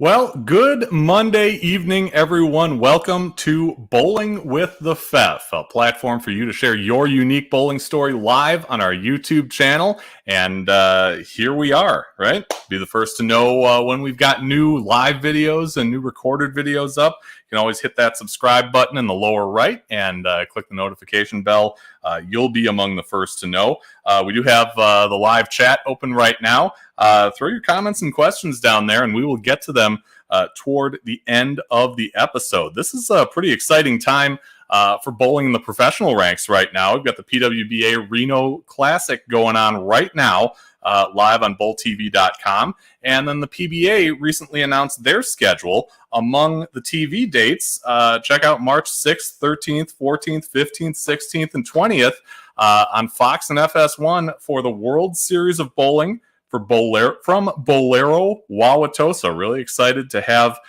Well, good Monday evening, everyone. Welcome to Bowling with the Fef, a platform for you to share your unique bowling story live on our YouTube channel. And here we are, right? Be the first to know when we've got new live videos and new recorded videos up. You can always hit that subscribe button in the lower right and click the notification bell. You'll be among the first to know. We do have the live chat open right now. Throw your comments and questions down there, and we will get to them toward the end of the episode. This is a pretty exciting time for bowling in the professional ranks right now. We've got the PWBA Reno Classic going on right now, live on bowltv.com. And then the PBA recently announced their schedule. Among the TV dates, check out March 6th, 13th, 14th, 15th, 16th, and 20th on Fox and FS1 for the World Series of Bowling from Bolero, Wauwatosa. Really excited to have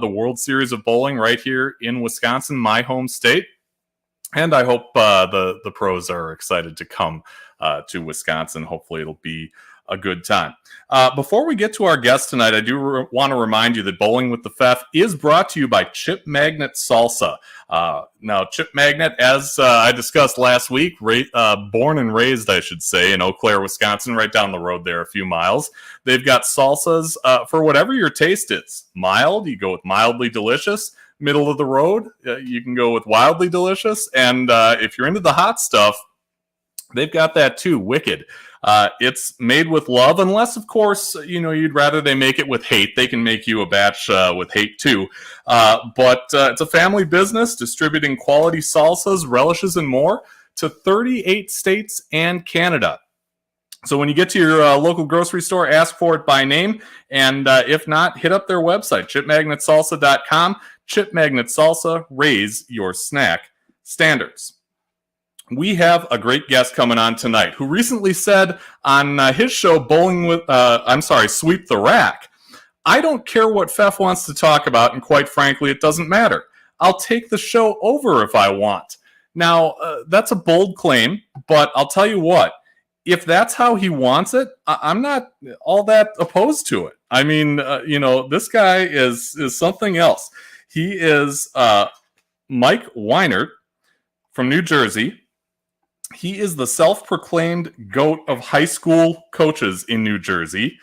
the World Series of Bowling right here in Wisconsin, my home state. And I hope the pros are excited to come to Wisconsin. Hopefully it'll be a good time. Before we get to our guest tonight, I do want to remind you that Bowling with the Fef is brought to you by Chip Magnet Salsa. Now, Chip Magnet, as I discussed last week, born and raised, I should say, in Eau Claire, Wisconsin, right down the road there a few miles. They've got salsas for whatever your taste is. Mild, you go with mildly delicious. Middle of the road, you can go with wildly delicious. And if you're into the hot stuff, they've got that too, wicked. It's made with love, unless, of course, you'd rather they make it with hate. They can make you a batch with hate too. But it's a family business distributing quality salsas, relishes, and more to 38 states and Canada. So when you get to your local grocery store, ask for it by name. And if not, hit up their website, chipmagnetsalsa.com. Chip Magnet Salsa, raise your snack standards. We have a great guest coming on tonight who recently said on his show, Sweep the Rack, I don't care what Fef wants to talk about, and quite frankly, it doesn't matter. I'll take the show over if I want. Now, that's a bold claim, but I'll tell you what, if that's how he wants it, I'm not all that opposed to it. I mean, this guy is something else. He is Mike Weinert from New Jersey. He is the self-proclaimed GOAT of high school coaches in New Jersey.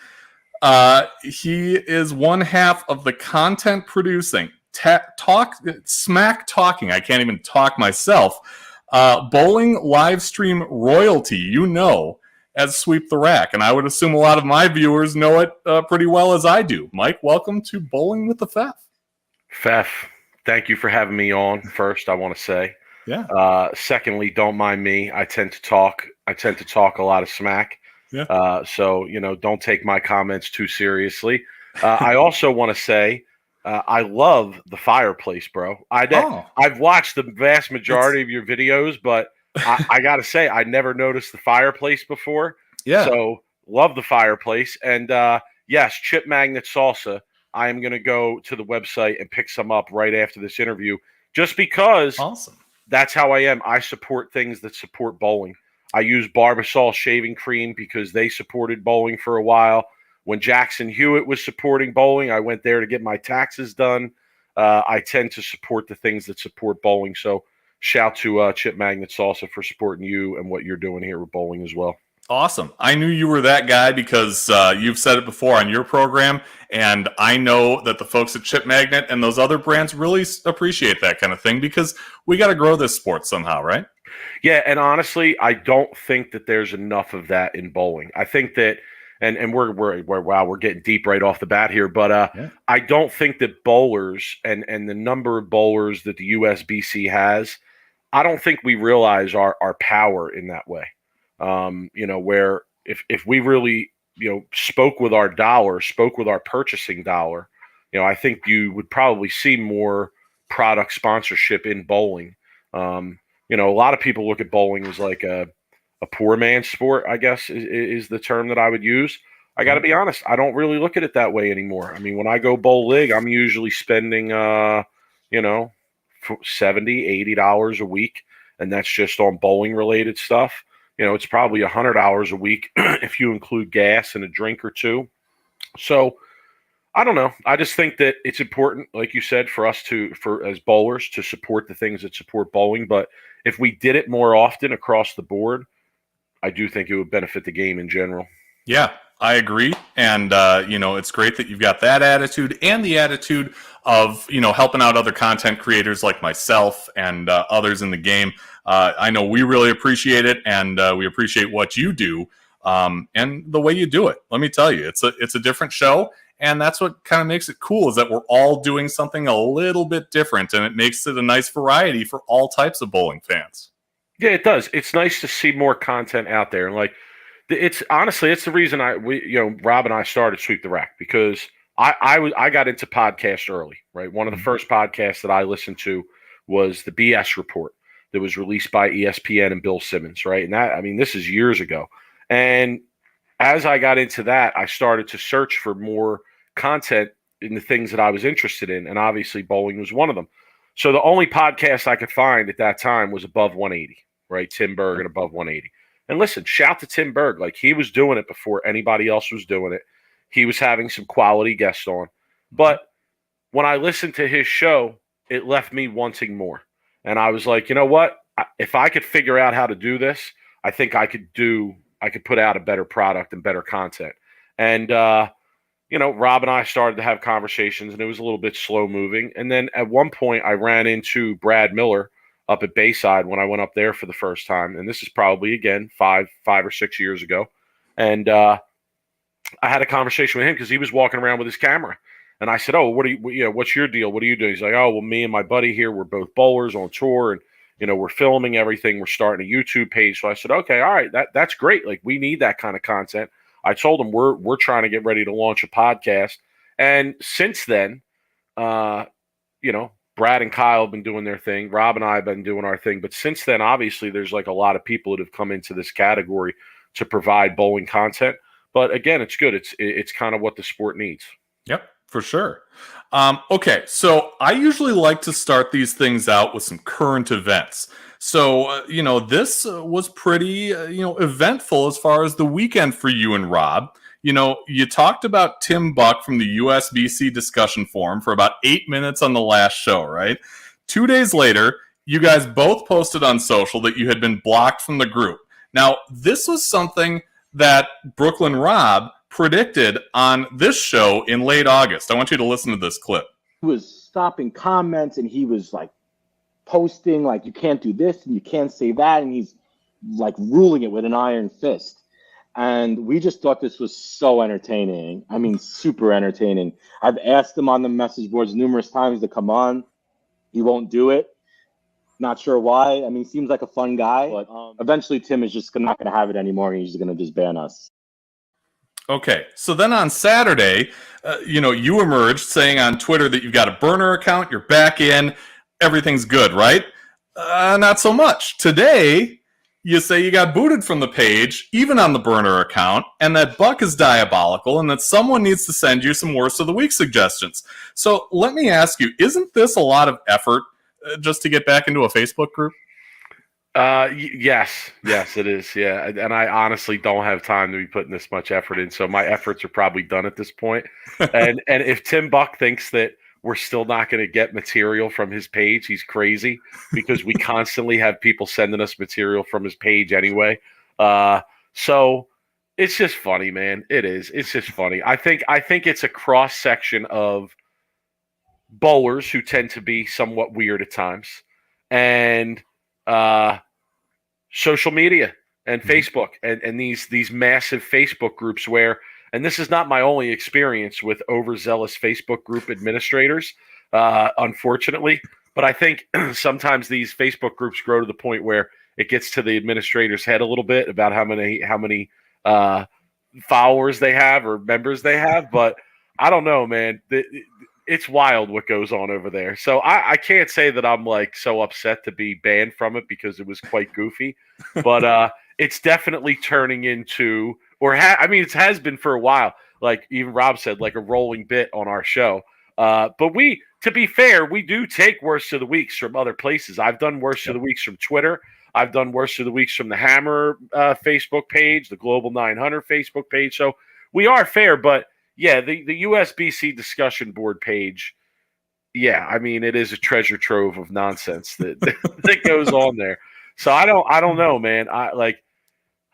He is one half of the content producing, smack talking, I can't even talk myself, bowling live stream royalty, as Sweep the Rack. And I would assume a lot of my viewers know it pretty well as I do. Mike, welcome to Bowling with the Fef. Fef, thank you for having me on. First, I want to say. Yeah. Secondly, don't mind me. I tend to talk a lot of smack. Yeah. So don't take my comments too seriously. I also want to say I love the fireplace, bro. I've watched the vast majority of your videos, but I got to say I never noticed the fireplace before. Yeah. So love the fireplace, and yes, Chip Magnet Salsa. I am going to go to the website and pick some up right after this interview, just because. Awesome. That's how I am. I support things that support bowling. I use Barbasol shaving cream because they supported bowling for a while. When Jackson Hewitt was supporting bowling, I went there to get my taxes done. I tend to support the things that support bowling. So shout to Chip Magnet Salsa for supporting you and what you're doing here with bowling as well. Awesome. I knew you were that guy because you've said it before on your program, and I know that the folks at Chip Magnet and those other brands really appreciate that kind of thing because we got to grow this sport somehow, right? Yeah, and honestly, I don't think that there's enough of that in bowling. I think that, and we're getting deep right off the bat here, but yeah. I don't think that bowlers and the number of bowlers that the USBC has, I don't think we realize our power in that way. Where if we really, spoke with our dollar, spoke with our purchasing dollar, I think you would probably see more product sponsorship in bowling. A lot of people look at bowling as like a poor man's sport, I guess is the term that I would use. I got to be honest, I don't really look at it that way anymore. I mean, when I go bowl league, I'm usually spending, $70, $80 a week, and that's just on bowling related stuff. It's probably $100 a week if you include gas and a drink or two. So I don't know. I just think that it's important, like you said, for us as bowlers to support the things that support bowling. But if we did it more often across the board, I do think it would benefit the game in general. Yeah, I agree. And, it's great that you've got that attitude and the attitude of, helping out other content creators like myself and others in the game. I know we really appreciate it, and we appreciate what you do and the way you do it. Let me tell you, it's a different show. And that's what kind of makes it cool, is that we're all doing something a little bit different, and it makes it a nice variety for all types of bowling fans. Yeah, it does. It's nice to see more content out there. And it's honestly, it's the reason Rob and I started Sweep the Rack, because I got into podcasts early, right? One of the first podcasts that I listened to was the BS Report that was released by ESPN and Bill Simmons, right? And this is years ago. And as I got into that, I started to search for more content in the things that I was interested in. And obviously bowling was one of them. So the only podcast I could find at that time was Above 180, right? Tim Berg and Above 180. And listen, shout to Tim Berg. Like, he was doing it before anybody else was doing it. He was having some quality guests on. But when I listened to his show, it left me wanting more. And I was like, you know what? If I could figure out how to do this, I think I could put out a better product and better content. And, Rob and I started to have conversations, and it was a little bit slow moving. And then at one point I ran into Brad Miller up at Bayside when I went up there for the first time. And this is probably, again, five or 6 years ago. And I had a conversation with him because he was walking around with his camera. And I said, "Oh, what's your deal? What are you doing?" He's like, "Oh, well, me and my buddy here, we're both bowlers on tour, and we're filming everything. We're starting a YouTube page." So I said, "Okay, all right, that's great. Like, we need that kind of content." I told him we're trying to get ready to launch a podcast. And since then, Brad and Kyle have been doing their thing. Rob and I have been doing our thing. But since then, obviously, there's like a lot of people that have come into this category to provide bowling content. But again, it's good. It's kind of what the sport needs. Yep, for sure. Okay, so I usually like to start these things out with some current events. So, this was pretty, eventful as far as the weekend for you and Rob. You talked about Tim Buck from the USBC discussion forum for about 8 minutes on the last show, right? 2 days later, you guys both posted on social that you had been blocked from the group. Now, this was something that Brooklyn Rob predicted on this show in late August. I want you to listen to this clip. He was stopping comments, and he was like posting like, you can't do this and you can't say that, and he's like ruling it with an iron fist. And we just thought this was so entertaining. I mean, super entertaining. I've asked him on the message boards numerous times to come on. He won't do it. Not sure why. I mean, he seems like a fun guy, but eventually Tim is just not going to have it anymore, and he's going to just ban us. Okay, so then on Saturday, you emerged saying on Twitter that you've got a burner account, you're back in, everything's good, right? Not so much. Today, you say you got booted from the page, even on the burner account, and that Buck is diabolical, and that someone needs to send you some worst of the week suggestions. So let me ask you, isn't this a lot of effort just to get back into a Facebook group? Yes, it is. Yeah. And I honestly don't have time to be putting this much effort in. So my efforts are probably done at this point. And if Tim Buck thinks that we're still not going to get material from his page, he's crazy, because we constantly have people sending us material from his page anyway. So it's just funny, man. It is. It's just funny. I think it's a cross section of bowlers who tend to be somewhat weird at times, and social media and Facebook and these massive Facebook groups where, and this is not my only experience with overzealous Facebook group administrators, unfortunately, but I think sometimes these Facebook groups grow to the point where it gets to the administrator's head a little bit about how many followers they have or members they have. But I don't know, man. It's wild what goes on over there. So I can't say that I'm like so upset to be banned from it, because it was quite goofy, but it's definitely turning into, it has been for a while. Like even Rob said, like a rolling bit on our show. But to be fair, we do take worst of the weeks from other places. I've done worst of the weeks from Twitter. I've done worst of the weeks from the Hammer Facebook page, the Global 900 Facebook page. So we are fair, but yeah, the USBC discussion board page. Yeah, I mean, it is a treasure trove of nonsense that that goes on there. So I don't know, man. I like,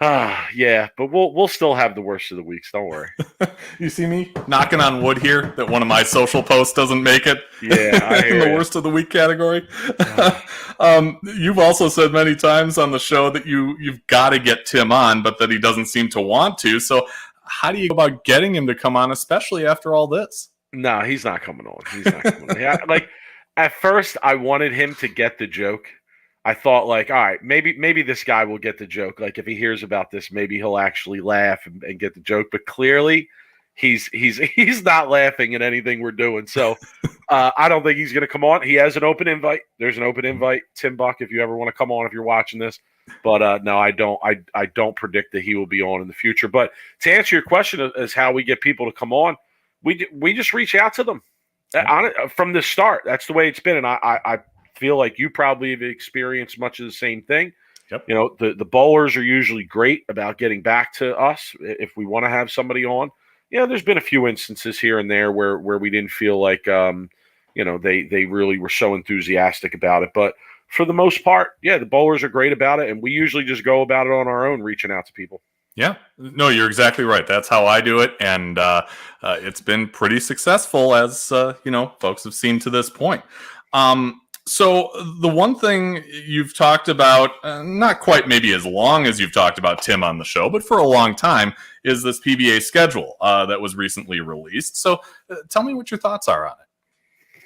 yeah, but we'll still have the worst of the weeks. Don't worry. You see me knocking on wood here that one of my social posts doesn't make it. Yeah, I hear in the ya. worst of the week category. You've also said many times on the show that you've got to get Tim on, but that he doesn't seem to want to. So how do you go about getting him to come on, especially after all this? No, he's not coming on. He's not coming on. Yeah, like at first, I wanted him to get the joke. I thought, like, all right, maybe this guy will get the joke. Like, if he hears about this, maybe he'll actually laugh and get the joke. But clearly, he's not laughing at anything we're doing. So I don't think he's going to come on. He has an open invite. There's an open invite, Tim Buck, if you ever want to come on, if you're watching this. But no, I don't. I don't predict that he will be on in the future. But to answer your question as how we get people to come on, we just reach out to them from the start. That's the way it's been, and I feel like you probably have experienced much of the same thing. Yep. You know, the bowlers are usually great about getting back to us if we want to have somebody on. Yeah, there's been a few instances here and there where we didn't feel like they really were so enthusiastic about it, but for the most part, yeah, the bowlers are great about it, and we usually just go about it on our own, reaching out to people. Yeah, no, you're exactly right. That's how I do it, and it's been pretty successful, as folks have seen to this point. So the one thing you've talked about, not quite maybe as long as you've talked about Tim on the show, but for a long time, is this PBA schedule that was recently released. So tell me what your thoughts are on it.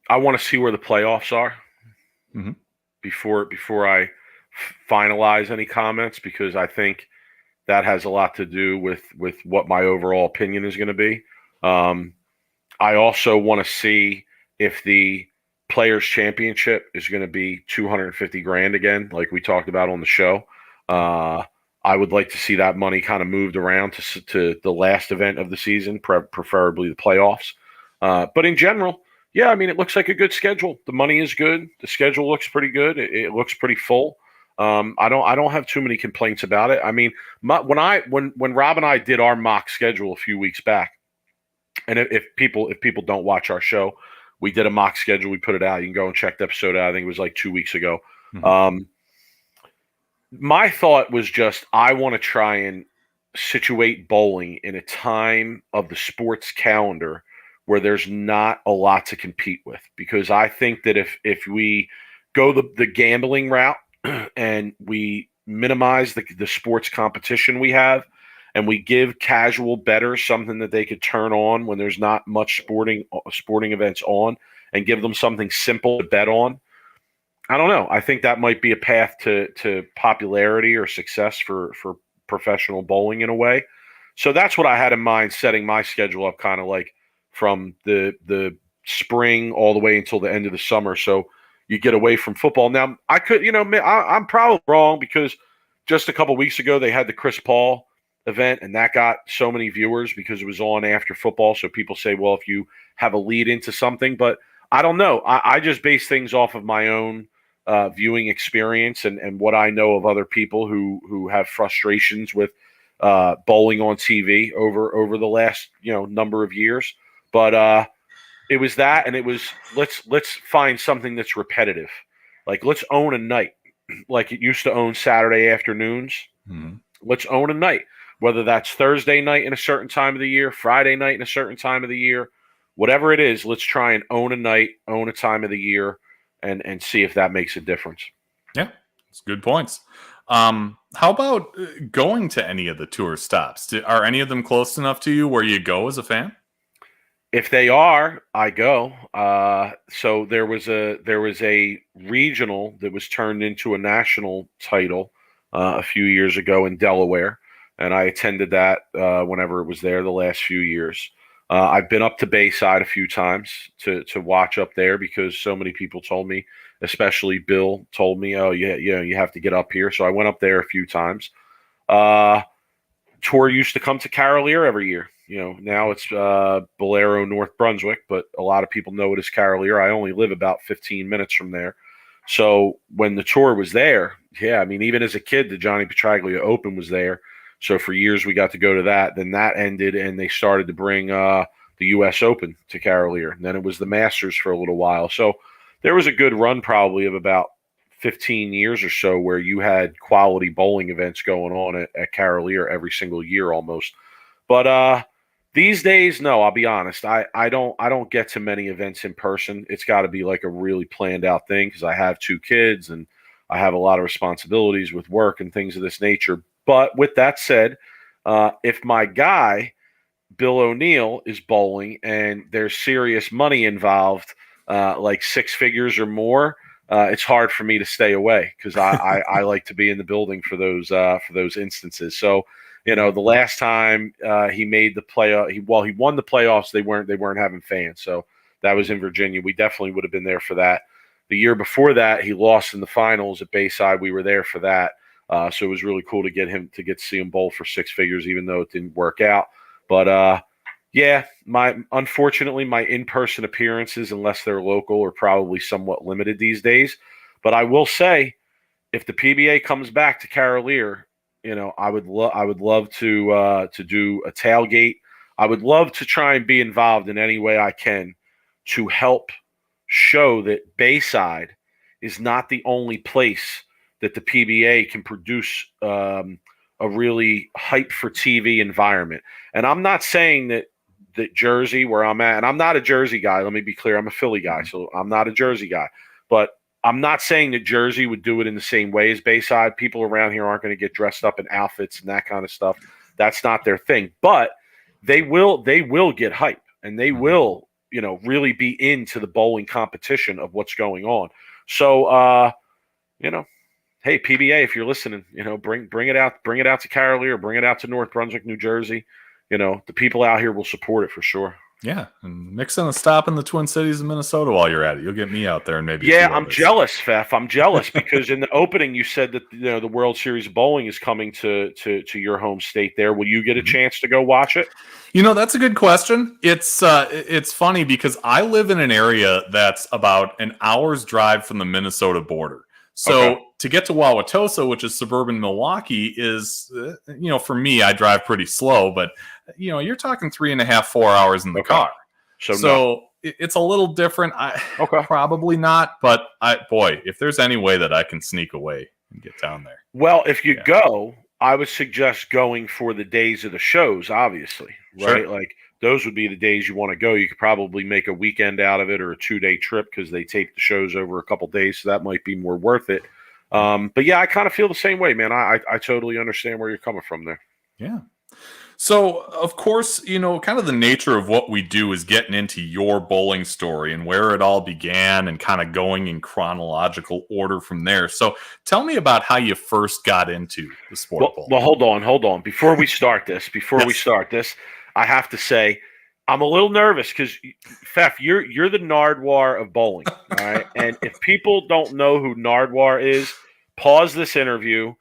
I want to see where the playoffs are before I finalize any comments, because I think that has a lot to do with what my overall opinion is going to be. I also want to see if the Players Championship is going to be $250,000 again, like we talked about on the show. I would like to see that money kind of moved around to the last event of the season, preferably the playoffs. But in general, yeah, I mean, it looks like a good schedule. The money is good. The schedule looks pretty good. It looks pretty full. I don't have too many complaints about it. I mean, when Rob and I did our mock schedule a few weeks back, and if people don't watch our show, we did a mock schedule. We put it out. You can go and check the episode out. I think it was like 2 weeks ago. My thought was just, I want to try and situate bowling in a time of the sports calendar where there's not a lot to compete with, because I think that if we go the gambling route and we minimize the sports competition we have, and we give casual bettors something that they could turn on when there's not much sporting events on, and give them something simple to bet on, I don't know. I think that might be a path to popularity or success for professional bowling in a way. So that's what I had in mind, setting my schedule up kind of like from the spring all the way until the end of the summer. So you get away from football. Now, I could, I'm probably wrong, because just a couple weeks ago they had the Chris Paul event, and that got so many viewers because it was on after football. So people say, well, if you have a lead into something, but I don't know. I just base things off of my own viewing experience and what I know of other people who have frustrations with bowling on TV over the last number of years. But it was that, and it was let's find something that's repetitive. Like, let's own a night like it used to own Saturday afternoons. Let's own a night, whether that's Thursday night in a certain time of the year, Friday night in a certain time of the year, whatever it is. Let's try and own a night, own a time of the year, and see if that makes a difference. Yeah, it's good points. How about going to any of the tour stops? Are any of them close enough to you where you go as a fan? If they are, I go. So there was a regional that was turned into a national title a few years ago in Delaware, and I attended that whenever it was there the last few years. I've been up to Bayside a few times to watch up there, because so many people told me, especially Bill told me, oh yeah, you have to get up here. So I went up there a few times. Tour used to come to Carolier every year. Now it's Bolero, North Brunswick, but a lot of people know it as Carolier. I only live about 15 minutes from there. So when the tour was there, yeah, I mean, even as a kid, the Johnny Petraglia Open was there. So for years we got to go to that. Then that ended, and they started to bring the U.S. Open to Carolier. And then it was the Masters for a little while. So there was a good run probably of about 15 years or so where you had quality bowling events going on at Carolier every single year almost. But these days, no, I'll be honest. I don't get to many events in person. It's got to be like a really planned out thing because I have 2 kids and I have a lot of responsibilities with work and things of this nature. But with that said, if my guy Bill O'Neill is bowling and there's serious money involved, like 6 figures or more, it's hard for me to stay away because I like to be in the building for those instances. So, the last time he made the playoff, he won the playoffs. They weren't having fans, so that was in Virginia. We definitely would have been there for that. The year before that, he lost in the finals at Bayside. We were there for that, so it was really cool to get to see him bowl for 6 figures, even though it didn't work out. But yeah, unfortunately, my in-person appearances, unless they're local, are probably somewhat limited these days. But I will say, if the PBA comes back to Carolier, I would love to do a tailgate. I would love to try and be involved in any way I can to help show that Bayside is not the only place that the PBA can produce a really hype for TV environment. And I'm not saying that Jersey, where I'm at, and I'm not a Jersey guy. Let me be clear. I'm a Philly guy, so I'm not a Jersey guy. But I'm not saying that Jersey would do it in the same way as Bayside. People around here aren't going to get dressed up in outfits and that kind of stuff. That's not their thing. But they will get hype, and they will, really be into the bowling competition of what's going on. So, hey, PBA, if you're listening, bring it out to Carolier, bring it out to North Brunswick, New Jersey. The people out here will support it for sure. Yeah, and mix in a stop in the Twin Cities of Minnesota while you're at it. You'll get me out there and maybe. Yeah, I'm jealous, Pfeff. I'm jealous because in the opening you said that the World Series of Bowling is coming to your home state. There, will you get a chance to go watch it? That's a good question. It's funny because I live in an area that's about an hour's drive from the Minnesota border. So to get to Wauwatosa, which is suburban Milwaukee, is, for me, I drive pretty slow, but, you're talking 3.5, 4 hours in the car. So it's a little different. Probably not, but if there's any way that I can sneak away and get down there. Well, if you go, I would suggest going for the days of the shows, obviously, right? Sure. Like those would be the days you want to go. You could probably make a weekend out of it or a 2-day trip because they tape the shows over a couple days, so that might be more worth it. But yeah, I kind of feel the same way, man. I totally understand where you're coming from there. Yeah. So, of course, kind of the nature of what we do is getting into your bowling story and where it all began and kind of going in chronological order from there. So tell me about how you first got into the sport of bowling. Well, hold on. Before we start this, I have to say I'm a little nervous because, Pfeff, you're the Nardwuar of bowling, all right? And if people don't know who Nardwuar is, pause this interview,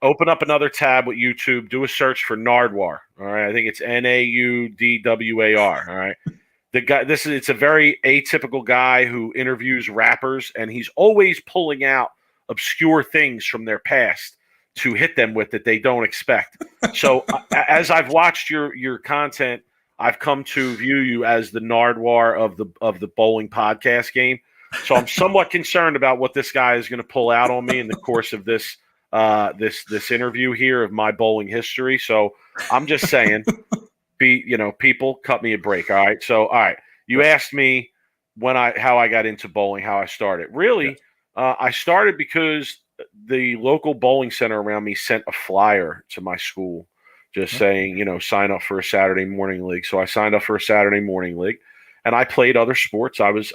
open up another tab with YouTube, do a search for Nardwuar. All right, I think it's Naudwar. All right, the guy. It's a very atypical guy who interviews rappers, and he's always pulling out obscure things from their past to hit them with that they don't expect. So as I've watched your content, I've come to view you as the Nardwuar of the bowling podcast game. So I'm somewhat concerned about what this guy is going to pull out on me in the course of this interview here of my bowling history. So I'm just saying, people cut me a break. All right. So, all right. You asked me how I got into bowling, how I started. Really, I started because the local bowling center around me sent a flyer to my school just saying, sign up for a Saturday morning league. So I signed up for a Saturday morning league, and I played other sports. I was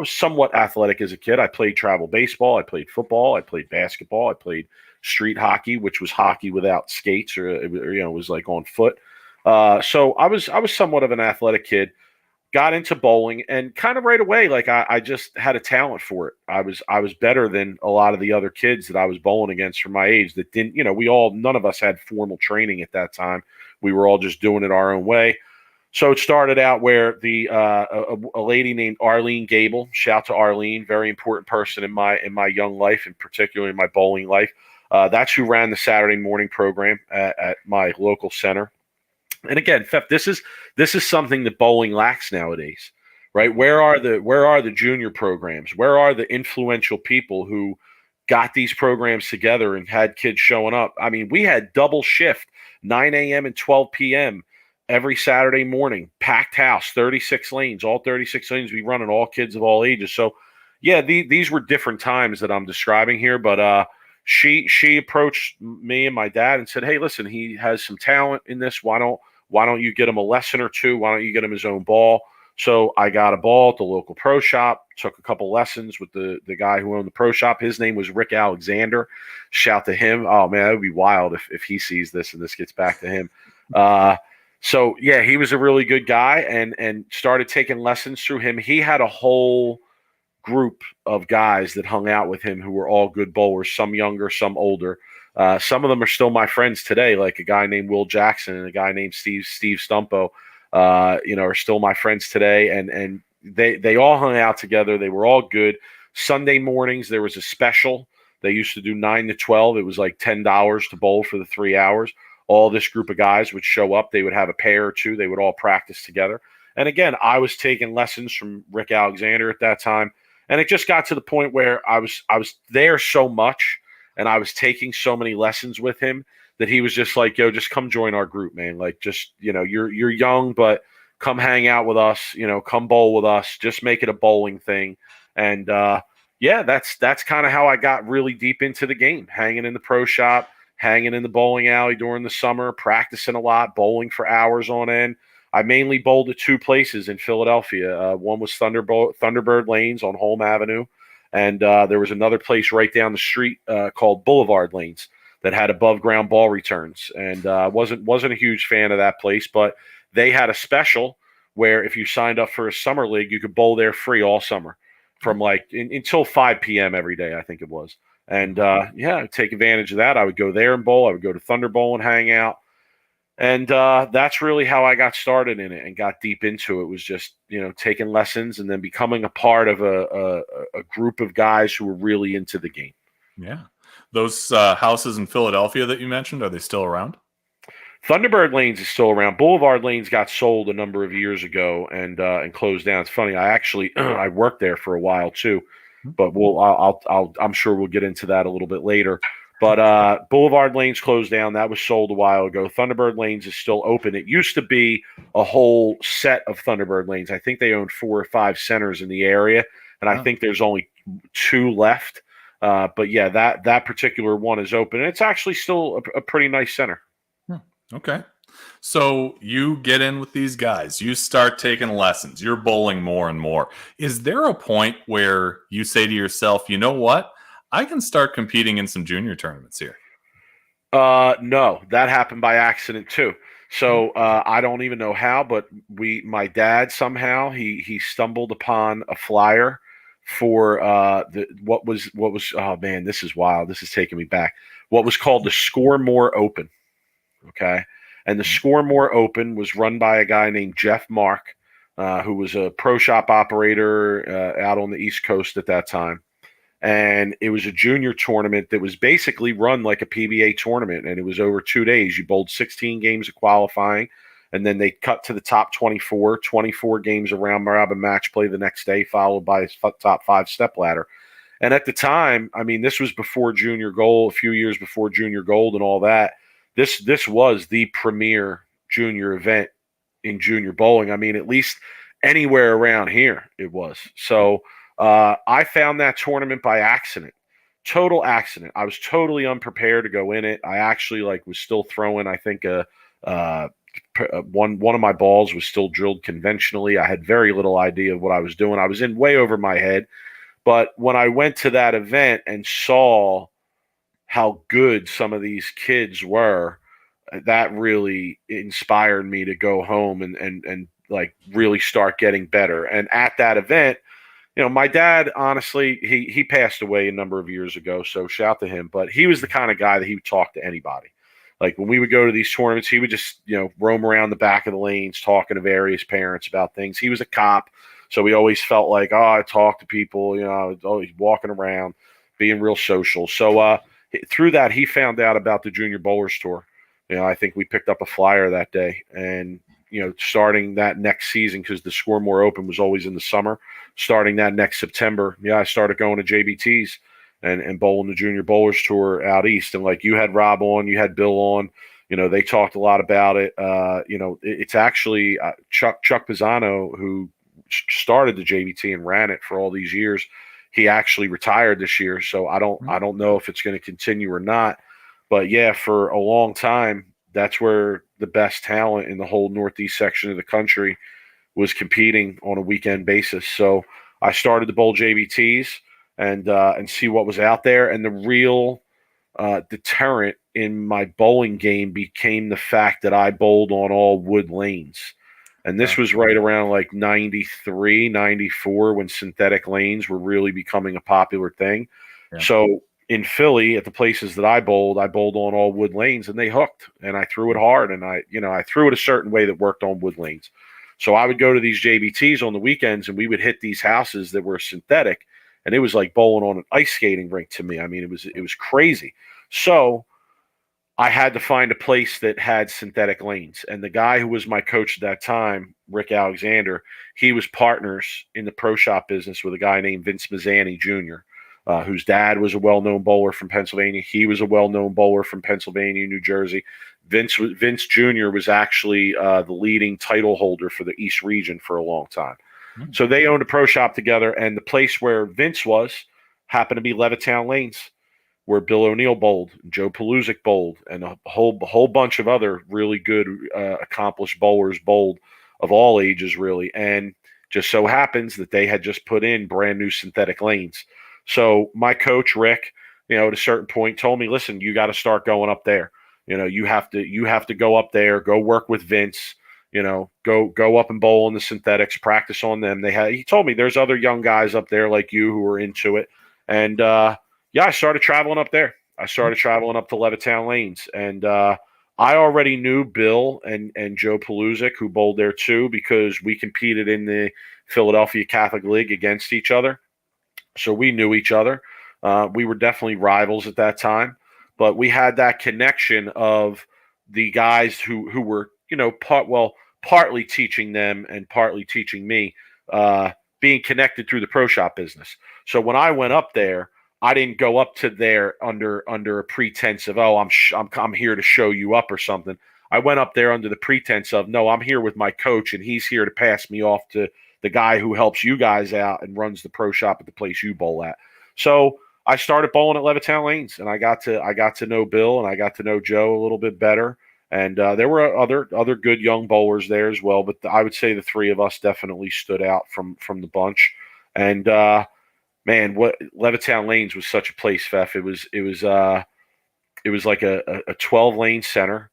somewhat athletic as a kid. I played travel baseball. I played football. I played basketball. I played street hockey, which was hockey without skates, or it was like on foot. So I was somewhat of an athletic kid. Got into bowling, and kind of right away, like I just had a talent for it. I was better than a lot of the other kids that I was bowling against from my age that didn't. None of us had formal training at that time. We were all just doing it our own way. So it started out where a lady named Arlene Gable, shout to Arlene, very important person in my young life, and particularly in my bowling life. That's who ran the Saturday morning program at my local center. And again, Fef, this is something that bowling lacks nowadays, right? Where are the junior programs? Where are the influential people who got these programs together and had kids showing up? I mean, we had double shift, 9 a.m. and 12 p.m. every Saturday morning, packed house, 36 lanes, all 36 lanes we run, and all kids of all ages. So, yeah, these were different times that I'm describing here, but she approached me and my dad and said, "Hey, listen, he has some talent in this. Why don't you get him a lesson or two? Why don't you get him his own ball?" So I got a ball at the local pro shop, took a couple lessons with the guy who owned the pro shop. His name was Rick Alexander. Shout to him. Oh, man, that would be wild if he sees this and this gets back to him. So, yeah, he was a really good guy and started taking lessons through him. He had a whole group of guys that hung out with him who were all good bowlers, some younger, some older. Some of them are still my friends today, like a guy named Will Jackson and a guy named Steve Stumpo, are still my friends today. And they all hung out together. They were all good. Sunday mornings, there was a special. They used to do 9 to 12. It was like $10 to bowl for the 3 hours. All this group of guys would show up. They would have a pair or two. They would all practice together. And again, I was taking lessons from Rick Alexander at that time. And it just got to the point where I was there so much and I was taking so many lessons with him that he was just like, "Yo, just come join our group, man. Like, just, you're young, but come hang out with us, come bowl with us, just make it a bowling thing." And yeah, that's kind of how I got really deep into the game, hanging in the pro shop, hanging in the bowling alley during the summer, practicing a lot, bowling for hours on end. I mainly bowled at two places in Philadelphia. One was Thunderbird Lanes on Holm Avenue, and there was another place right down the street called Boulevard Lanes that had above ground ball returns. And wasn't a huge fan of that place, but they had a special where if you signed up for a summer league, you could bowl there free all summer from until 5 p.m. every day, I think it was. And yeah, I'd take advantage of that. I would go there and bowl. I would go to Thunder Bowl and hang out. And that's really how I got started in it and got deep into it. Was just, taking lessons and then becoming a part of a group of guys who were really into the game. Yeah. Those houses in Philadelphia that you mentioned, are they still around? Thunderbird Lanes is still around. Boulevard Lanes got sold a number of years ago and closed down. It's funny. I actually I worked there for a while too, but I'm sure we'll get into that a little bit later. But Boulevard Lanes closed down. That was sold a while ago. Thunderbird Lanes is still open. It used to be a whole set of Thunderbird Lanes. I think they owned 4 or 5 centers in the area, and I think there's only 2 left. But yeah, that particular one is open. And it's actually still a pretty nice center. Okay. So you get in with these guys. You start taking lessons. You're bowling more and more. Is there a point where you say to yourself, you know what? I can start competing in some junior tournaments here? No, that happened by accident too. So I don't even know how, but my dad somehow he stumbled upon a flyer for what was oh man, this is wild. This is taking me back. What was called the Score More Open. Okay. And the Score More Open was run by a guy named Jeff Mark, who was a pro shop operator out on the East Coast at that time. And it was a junior tournament that was basically run like a PBA tournament. And it was over 2 days. You bowled 16 games of qualifying, and then they cut to the top 24 games of round robin match play the next day, followed by a top 5 step ladder. And at the time, I mean, this was before Junior Gold, a few years before Junior Gold and all that. This was the premier junior event in junior bowling. I mean, at least anywhere around here it was. So I found that tournament by accident, total accident. I was totally unprepared to go in it. I actually was still throwing. I think one of my balls was still drilled conventionally. I had very little idea of what I was doing. I was in way over my head. But when I went to that event and saw how good some of these kids were, that really inspired me to go home and really start getting better. And at that event, my dad, honestly, he passed away a number of years ago, so shout to him. But he was the kind of guy that he would talk to anybody. Like when we would go to these tournaments, he would just, roam around the back of the lanes talking to various parents about things. He was a cop, so we always felt like, I talk to people, I was always walking around, being real social. So, through that, he found out about the Junior Bowlers Tour. I think we picked up a flyer that day, and starting that next season, because the Swarmore Open was always in the summer, starting that next September, I started going to JBTs and bowling the Junior Bowlers Tour out east. And like you had Rob on, you had Bill on, they talked a lot about it. It's actually Chuck Pisano, who started the JBT and ran it for all these years. He actually retired this year, so I don't know if it's going to continue or not. But yeah, for a long time, that's where the best talent in the whole Northeast section of the country was competing on a weekend basis. So I started to bowl JBTs and see what was out there. And the real deterrent in my bowling game became the fact that I bowled on all wood lanes. And this was right around like 93, 94, when synthetic lanes were really becoming a popular thing. Yeah. So in Philly, at the places that I bowled on all wood lanes, and they hooked. And I threw it hard, and I threw it a certain way that worked on wood lanes. So I would go to these JBTs on the weekends, and we would hit these houses that were synthetic, and it was like bowling on an ice skating rink to me. I mean, it was crazy. So I had to find a place that had synthetic lanes. And the guy who was my coach at that time, Rick Alexander, he was partners in the pro shop business with a guy named Vince Mazzani Jr., whose dad was a well-known bowler from Pennsylvania. He was a well-known bowler from Pennsylvania, New Jersey. Vince Jr. was actually the leading title holder for the East region for a long time. Mm-hmm. So they owned a pro shop together, and the place where Vince was happened to be Levittown Lanes, where Bill O'Neill bowled, Joe Piroozshad bowled, and a whole bunch of other really good, accomplished bowlers bowled of all ages, really. And just so happens that they had just put in brand new synthetic lanes. So my coach, Rick, at a certain point told me, listen, you got to start going up there. You have to go up there, go work with Vince, go up and bowl in the synthetics, practice on them. He told me there's other young guys up there like you who are into it. And, I started traveling up there. I started traveling up to Levittown Lanes. And I already knew Bill and Joe Piroozshad, who bowled there too, because we competed in the Philadelphia Catholic League against each other. So we knew each other. We were definitely rivals at that time. But we had that connection of the guys who were, partly teaching them and partly teaching me, being connected through the pro shop business. So when I went up there, I didn't go up to there under a pretense of, I'm here to show you up or something. I went up there under the pretense of, no, I'm here with my coach, and he's here to pass me off to the guy who helps you guys out and runs the pro shop at the place you bowl at. So I started bowling at Levittown Lanes, and I got to know Bill, and I got to know Joe a little bit better. And there were other good young bowlers there as well, but I would say the three of us definitely stood out from the bunch. And man, what Levittown Lanes was such a place, Fef. It was like a 12-lane center,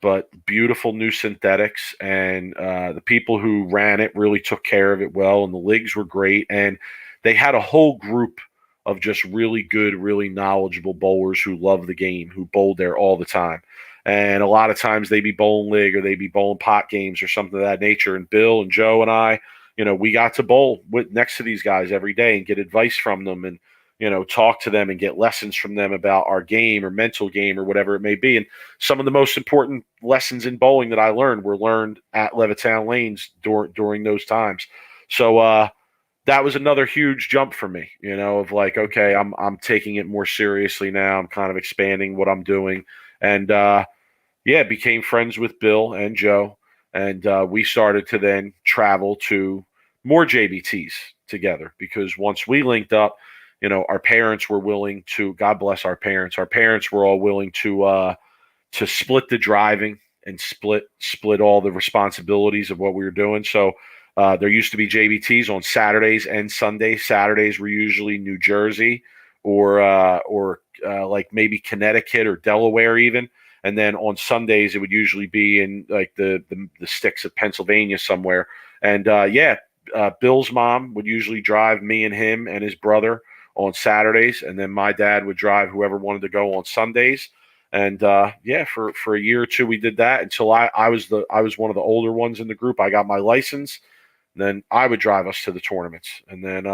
but beautiful new synthetics, and the people who ran it really took care of it well, and the leagues were great, and they had a whole group of just really good, really knowledgeable bowlers who love the game, who bowled there all the time. And a lot of times they'd be bowling league or they'd be bowling pot games or something of that nature. And Bill and Joe and I, we got to bowl next to these guys every day and get advice from them and, talk to them and get lessons from them about our game or mental game or whatever it may be. And some of the most important lessons in bowling that I learned were learned at Levittown Lanes during those times. So that was another huge jump for me, of like, okay, I'm taking it more seriously now. I'm kind of expanding what I'm doing. And became friends with Bill and Joe. And we started to then travel to more JBTs together, because once we linked up, our parents were willing to, God bless our parents. Our parents were all willing to split the driving and split all the responsibilities of what we were doing. So there used to be JBTs on Saturdays and Sundays. Saturdays were usually New Jersey or like maybe Connecticut or Delaware even. And then on Sundays, it would usually be in like the sticks of Pennsylvania somewhere. And Bill's mom would usually drive me and him and his brother on Saturdays. And then my dad would drive whoever wanted to go on Sundays. And for a year or two, we did that until I was one of the older ones in the group. I got my license. Then I would drive us to the tournaments. And then,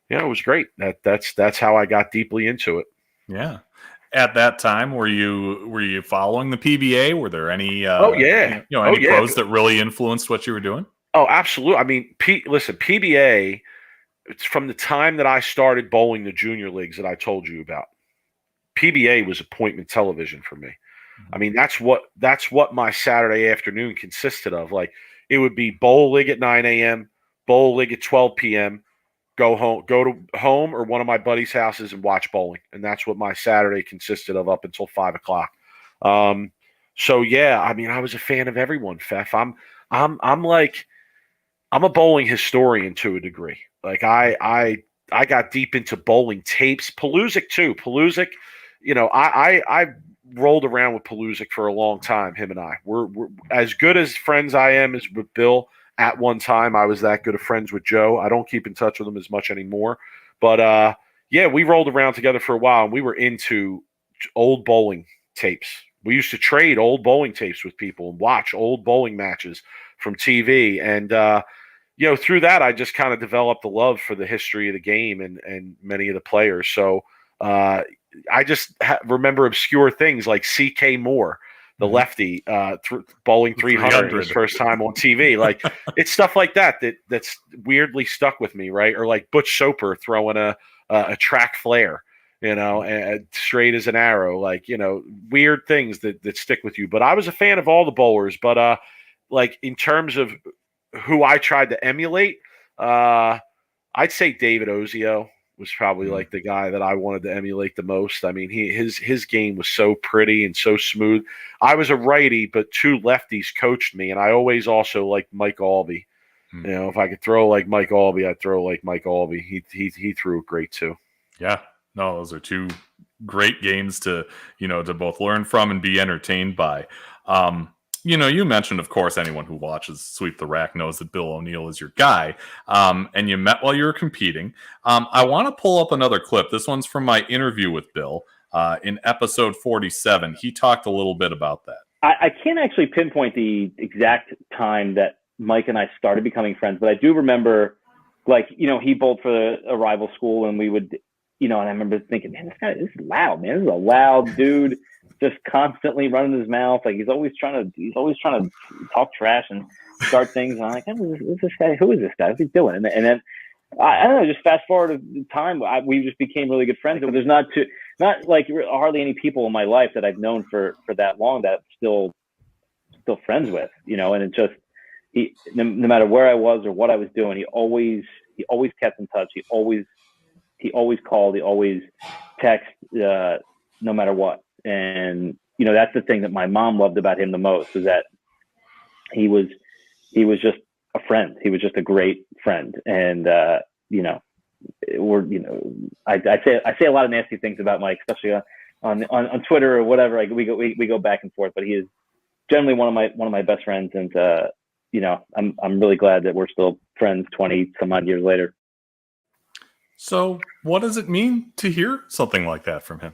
it was great. That's how I got deeply into it. Yeah. at that time? Were you following the PBA? Were there any Oh yeah, any pros that really influenced what you were doing? Oh, absolutely. I mean, listen, PBA. It's from the time that I started bowling the junior leagues that I told you about. PBA was appointment television for me. I mean, that's what my Saturday afternoon consisted of. Like, it would be bowl league at 9 a.m., bowl league at 12 p.m., go to home or one of my buddies' houses and watch bowling. And that's what my Saturday consisted of up until 5 o'clock. So yeah, I mean, I was a fan of everyone, Fef. I'm a bowling historian to a degree. Like I got deep into bowling tapes, Piroozshad too. Piroozshad, I rolled around with Piroozshad for a long time. Him and I, we're as good as friends I am as with Bill. At one time, I was that good of friends with Joe. I don't keep in touch with him as much anymore, but yeah, we rolled around together for a while, and we were into old bowling tapes. We used to trade old bowling tapes with people and watch old bowling matches from TV, and through that, I just kind of developed a love for the history of the game and many of the players. So I just remember obscure things like C.K. Moore, the lefty, bowling 300 his first time on TV. Like, it's stuff like that's weirdly stuck with me, right? Or like Butch Soper throwing a track flare, and straight as an arrow. Like, weird things that stick with you. But I was a fan of all the bowlers. But like, in terms of who I tried to emulate, I'd say David Ozio was probably like the guy that I wanted to emulate the most. I mean, his game was so pretty and so smooth. I was a righty, but two lefties coached me, and I always also liked Mike Albee. If I could throw like Mike Albee, I'd throw like Mike Albee. He threw it great too. Yeah, no, those are two great games to both learn from and be entertained by. You mentioned, of course, anyone who watches Sweep the Rack knows that Bill O'Neill is your guy, and you met while you were competing. I want to pull up another clip. This one's from my interview with Bill in episode 47. He talked a little bit about that. I can't actually pinpoint the exact time that Mike and I started becoming friends, but I do remember, he bowled for a rival school, and we would, and I remember thinking, man, this is loud, man. This is a loud dude. Just constantly running his mouth, like he's always trying to talk trash and start things. And I'm like, who's this guy? Who is this guy? What's he doing? And then I don't know. Just fast forward to time, we just became really good friends. But there's not like hardly any people in my life that I've known for that long that I'm still friends with. And it just no matter where I was or what I was doing, he always kept in touch. He always called. He always texted, no matter what. And that's the thing that my mom loved about him the most, is that he was just a friend. He was just a great friend. And I say a lot of nasty things about Mike, especially on Twitter or whatever. Like, we go back and forth, but he is generally one of my best friends. And I'm really glad that we're still friends 20 some odd years later. So what does it mean to hear something like that from him?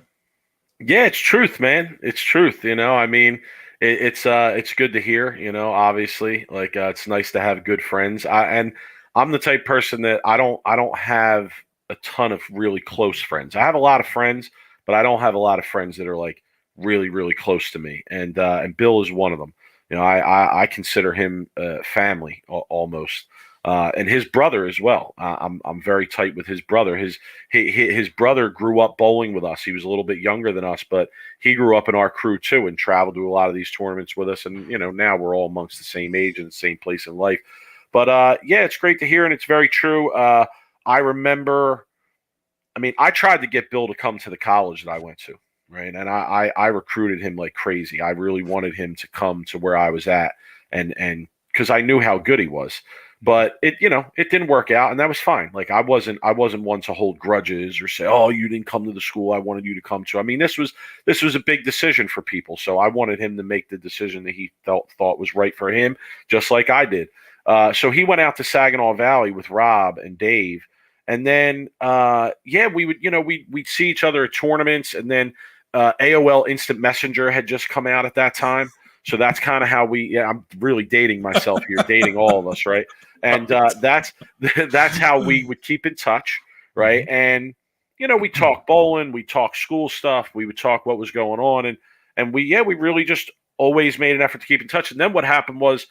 Yeah, it's truth, man. It's truth. I mean, it's good to hear. Obviously, like, it's nice to have good friends. And I'm the type of person that I don't have a ton of really close friends. I have a lot of friends, but I don't have a lot of friends that are like really, really close to me. And Bill is one of them. I consider him family almost. And his brother as well. I'm very tight with his brother. His brother grew up bowling with us. He was a little bit younger than us, but he grew up in our crew too and traveled to a lot of these tournaments with us. And now we're all amongst the same age and the same place in life. But yeah, it's great to hear, and it's very true. I remember. I mean, I tried to get Bill to come to the college that I went to, right? And I recruited him like crazy. I really wanted him to come to where I was at, and because I knew how good he was. But it didn't work out, and that was fine. Like, I wasn't one to hold grudges or say, "Oh, you didn't come to the school I wanted you to come to." I mean, this was a big decision for people, so I wanted him to make the decision that he thought was right for him, just like I did. So he went out to Saginaw Valley with Rob and Dave, and then we would we'd see each other at tournaments, and then AOL Instant Messenger had just come out at that time. So that's kind of how I'm really dating myself here, dating all of us, right? And that's how we would keep in touch, right? And we talk bowling, we talk school stuff, we would talk what was going on, and we really just always made an effort to keep in touch. And then what happened was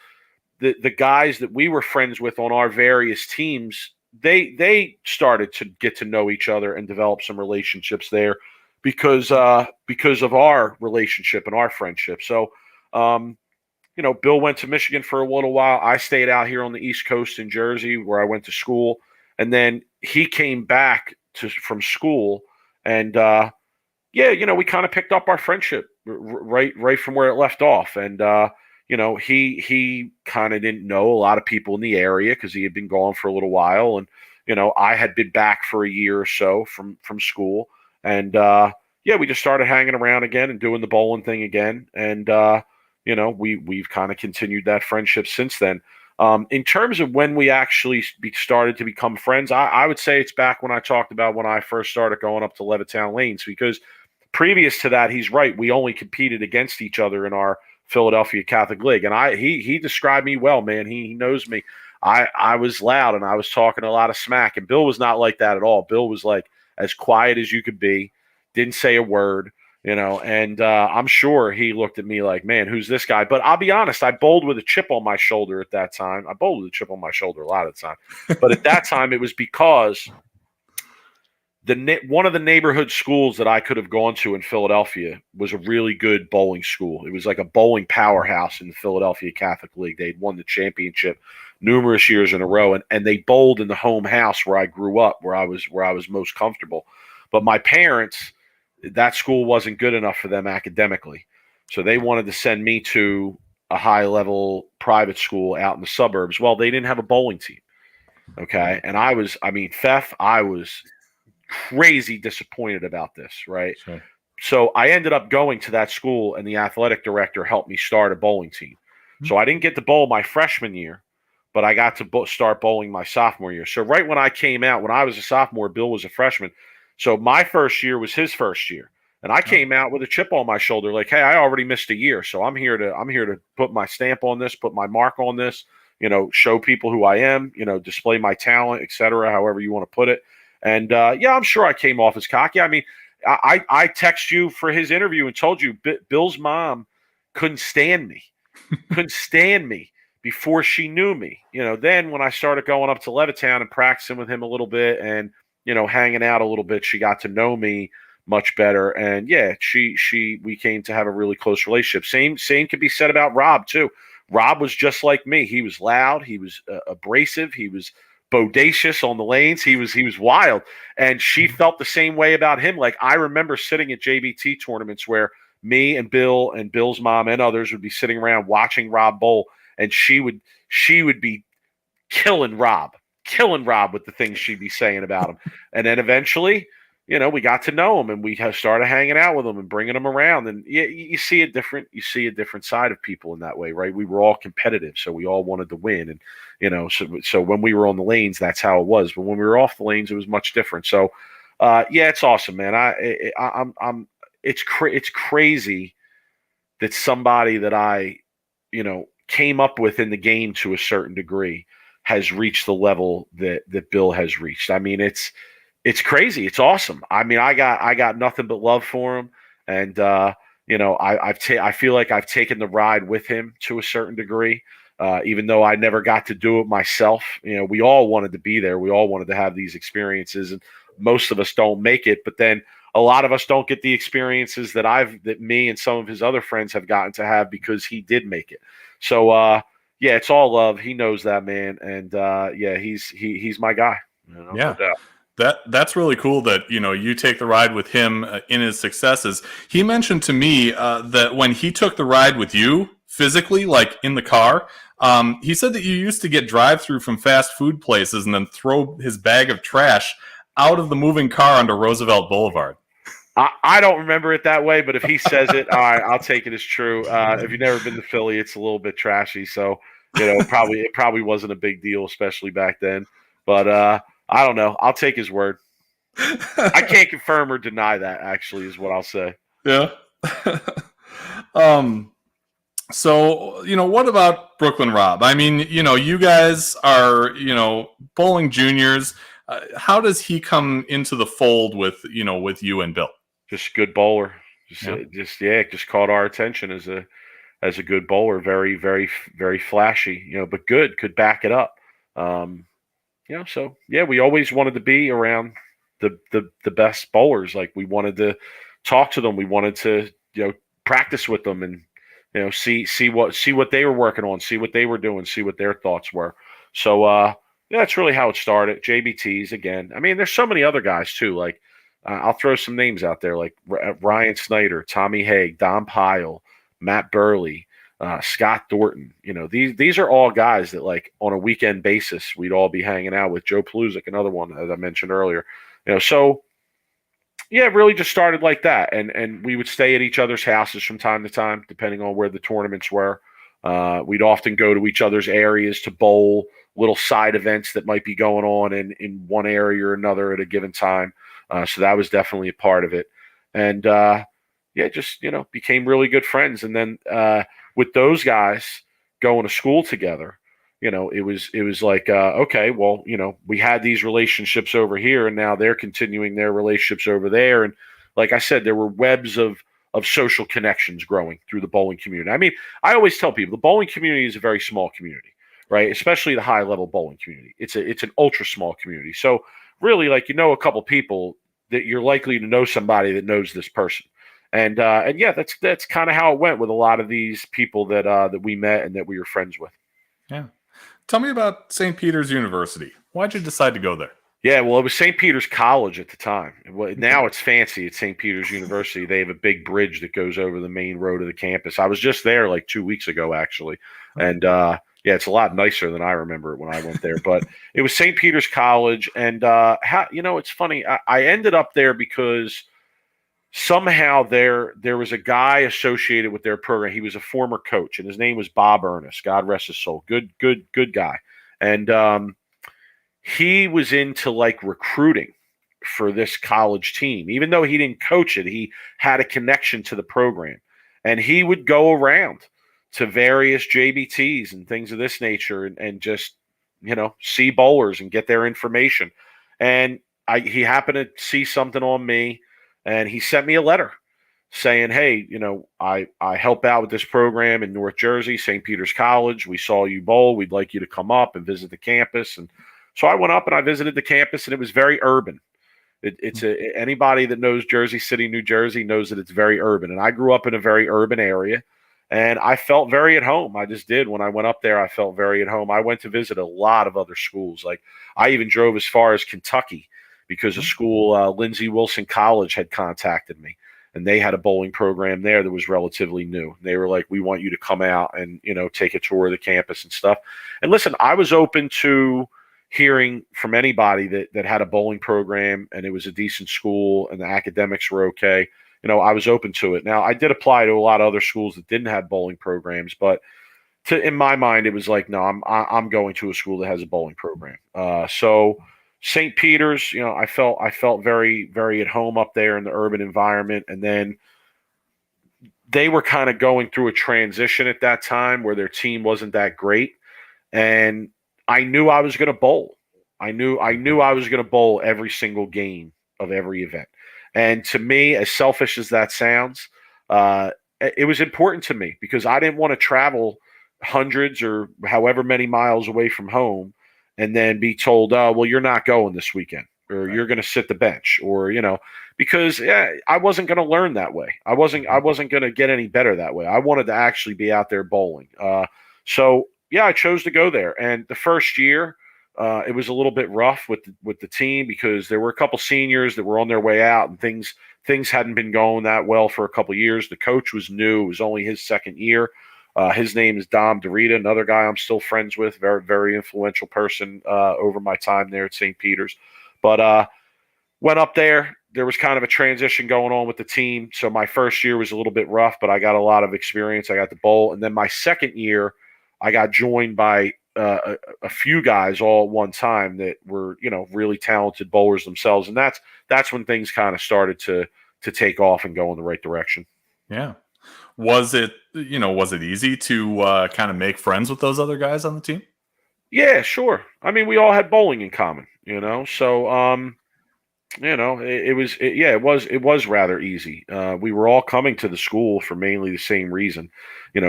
the guys that we were friends with on our various teams, they started to get to know each other and develop some relationships there because of our relationship and our friendship. So Bill went to Michigan for a little while. I stayed out here on the East Coast in Jersey where I went to school. And then he came back from school. And, we kind of picked up our friendship right from where it left off. And, he kind of didn't know a lot of people in the area because he had been gone for a little while. And, I had been back for a year or so from school. And, we just started hanging around again and doing the bowling thing again. And, we've kind of continued that friendship since then. In terms of when we actually started to become friends, I would say it's back when I talked about when I first started going up to Levittown Lanes, because previous to that, he's right. We only competed against each other in our Philadelphia Catholic League. And he described me well, man. He knows me. I was loud and I was talking a lot of smack, and Bill was not like that at all. Bill was like as quiet as you could be, didn't say a word. And I'm sure he looked at me like, man, who's this guy? But I'll be honest, I bowled with a chip on my shoulder at that time. I bowled with a chip on my shoulder a lot of the time. But at that time, it was because one of the neighborhood schools that I could have gone to in Philadelphia was a really good bowling school. It was like a bowling powerhouse in the Philadelphia Catholic League. They'd won the championship numerous years in a row, and they bowled in the home house where I grew up, where I was most comfortable. But my parents, that school wasn't good enough for them academically. So they wanted to send me to a high-level private school out in the suburbs. Well, they didn't have a bowling team. Okay. And I was crazy disappointed about this, right? Sure. So I ended up going to that school, and the athletic director helped me start a bowling team. Mm-hmm. So I didn't get to bowl my freshman year, but I got to start bowling my sophomore year. So right when I came out, when I was a sophomore, Bill was a freshman. So my first year was his first year, and I came out with a chip on my shoulder, like, "Hey, I already missed a year, so I'm here to put my stamp on this, put my mark on this, show people who I am, display my talent, etc. However you want to put it." And I'm sure I came off as cocky. I mean, I text you for his interview and told you Bill's mom couldn't stand me before she knew me. Then when I started going up to Levittown and practicing with him a little bit and hanging out a little bit, she got to know me much better. And we came to have a really close relationship. Same could be said about Rob too. Rob was just like me. He was loud. He was abrasive. He was bodacious on the lanes. He was wild. And she felt the same way about him. Like, I remember sitting at JBT tournaments where me and Bill and Bill's mom and others would be sitting around watching Rob bowl, and she would be killing Rob with the things she'd be saying about him. And then eventually, we got to know him, and we started hanging out with him and bringing him around. And you see a different side of people in that way, right? We were all competitive, so we all wanted to win. And, so when we were on the lanes, that's how it was. But when we were off the lanes, it was much different. So, it's awesome, man. It's crazy that somebody that I, came up with in the game to a certain degree has reached the level that Bill has reached. I mean, it's crazy. It's awesome. I mean, I got nothing but love for him. And, I feel like I've taken the ride with him to a certain degree, even though I never got to do it myself. We all wanted to be there. We all wanted to have these experiences, and most of us don't make it, but then a lot of us don't get the experiences that me and some of his other friends have gotten to have because he did make it. So, it's all love. He knows that, man. And he's my guy. Yeah. That's really cool that, you take the ride with him in his successes. He mentioned to me that when he took the ride with you physically, like in the car, he said that you used to get drive-through from fast food places and then throw his bag of trash out of the moving car onto Roosevelt Boulevard. I don't remember it that way, but if he says it, all right, I'll take it as true. If you've never been to Philly, it's a little bit trashy, so it probably wasn't a big deal, especially back then. But I don't know. I'll take his word. I can't confirm or deny that. Actually, is what I'll say. Yeah. So, what about Brooklyn Rob? I mean, you guys are, bowling juniors. How does he come into the fold with you and Bill? Just a good bowler. Just caught our attention as a good bowler. Very, very, very flashy, but good, could back it up. So yeah, we always wanted to be around the best bowlers. Like, we wanted to talk to them. We wanted to, practice with them and, see what they were working on, see what they were doing, see what their thoughts were. So, that's really how it started. JBTs again. I mean, there's so many other guys too. Like, I'll throw some names out there, like Ryan Snyder, Tommy Haig, Don Pyle, Matt Burley, Scott Thornton. These are all guys that, like, on a weekend basis, we'd all be hanging out with. Joe Paluzik, another one, as I mentioned earlier. So yeah, it really just started like that, and we would stay at each other's houses from time to time, depending on where the tournaments were. We'd often go to each other's areas to bowl little side events that might be going on in one area or another at a given time. So that was definitely a part of it. And just, became really good friends. And then with those guys going to school together, it was like, okay, well, we had these relationships over here, and now they're continuing their relationships over there. And like I said, there were webs of social connections growing through the bowling community. I mean, I always tell people the bowling community is a very small community, right? Especially the high level bowling community. It's an ultra small community. So really, like, a couple people that you're likely to know somebody that knows this person. And yeah, that's kind of how it went with a lot of these people that we met and that we were friends with. Yeah. Tell me about St. Peter's University. Why'd you decide to go there? Yeah, well, it was St. Peter's College at the time. Now it's fancy. It's St. Peter's University. They have a big bridge that goes over the main road of the campus. I was just there like 2 weeks ago, actually. And yeah, it's a lot nicer than I remember it when I went there. But it was St. Peter's College. And, it's funny. I ended up there because somehow there was a guy associated with their program. He was a former coach, and his name was Bob Ernest. God rest his soul. Good guy. And he was into, like, recruiting for this college team. Even though he didn't coach it, he had a connection to the program. And he would go around to various JBTs and things of this nature and just, see bowlers and get their information. And he happened to see something on me, and he sent me a letter saying, hey, I help out with this program in North Jersey, St. Peter's College. We saw you bowl. We'd like you to come up and visit the campus. And so I went up and I visited the campus, and it was very urban. Anybody that knows Jersey City, New Jersey, knows that it's very urban. And I grew up in a very urban area, and I felt very at home. I just did. When I went up there, I felt very at home. I went to visit a lot of other schools. Like, I even drove as far as Kentucky because a school, Lindsey Wilson College, had contacted me, and they had a bowling program there that was relatively new. They were like, we want you to come out and, take a tour of the campus and stuff. And listen, I was open to hearing from anybody that had a bowling program and it was a decent school and the academics were okay. I was open to it. Now, I did apply to a lot of other schools that didn't have bowling programs, but in my mind, it was like, no, I'm going to a school that has a bowling program. So St. Peter's, I felt very, very at home up there in the urban environment. And then they were kind of going through a transition at that time where their team wasn't that great. And I knew I was going to bowl. I knew I was going to bowl every single game of every event. And to me, as selfish as that sounds, it was important to me because I didn't want to travel hundreds or however many miles away from home and then be told, oh, well, you're not going this weekend, or you're going to sit the bench, or, because I wasn't going to learn that way. I wasn't going to get any better that way. I wanted to actually be out there bowling. So yeah, I chose to go there. And the first year, it was a little bit rough with the team because there were a couple seniors that were on their way out, and things hadn't been going that well for a couple years. The coach was new; it was only his second year. His name is Dom DeRita, another guy I'm still friends with, very, very influential person over my time there at St. Peter's. But went up there. There was kind of a transition going on with the team. So my first year was a little bit rough, but I got a lot of experience. I got to bowl. And then my second year, I got joined by a few guys all at one time that were, really talented bowlers themselves. And that's when things kind of started to take off and go in the right direction. Yeah. Was it easy to kind of make friends with those other guys on the team? Yeah, sure. I mean, we all had bowling in common. So it was rather easy. We were all coming to the school for mainly the same reason.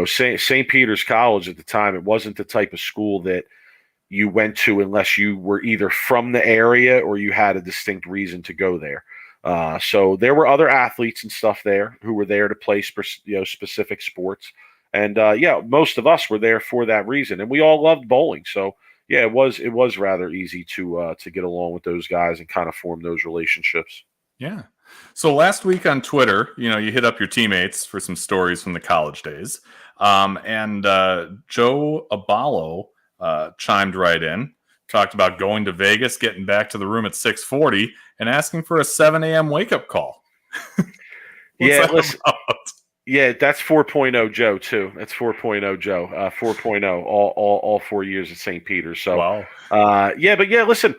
St. Peter's College at the time, it wasn't the type of school that you went to unless you were either from the area or you had a distinct reason to go there. So there were other athletes and stuff there who were there to play specific sports. And most of us were there for that reason. And we all loved bowling. So yeah, it was rather easy to get along with those guys and kind of form those relationships. Yeah. So last week on Twitter, you hit up your teammates for some stories from the college days. And Joe Abalo chimed right in, talked about going to Vegas, getting back to the room at 6:40, and asking for a 7 a.m. wake-up call. Yeah, listen. Yeah, that's 4.0 Joe too. That's 4.0 Joe. 4.0 all 4 years at St. Peter's. So, wow. Listen,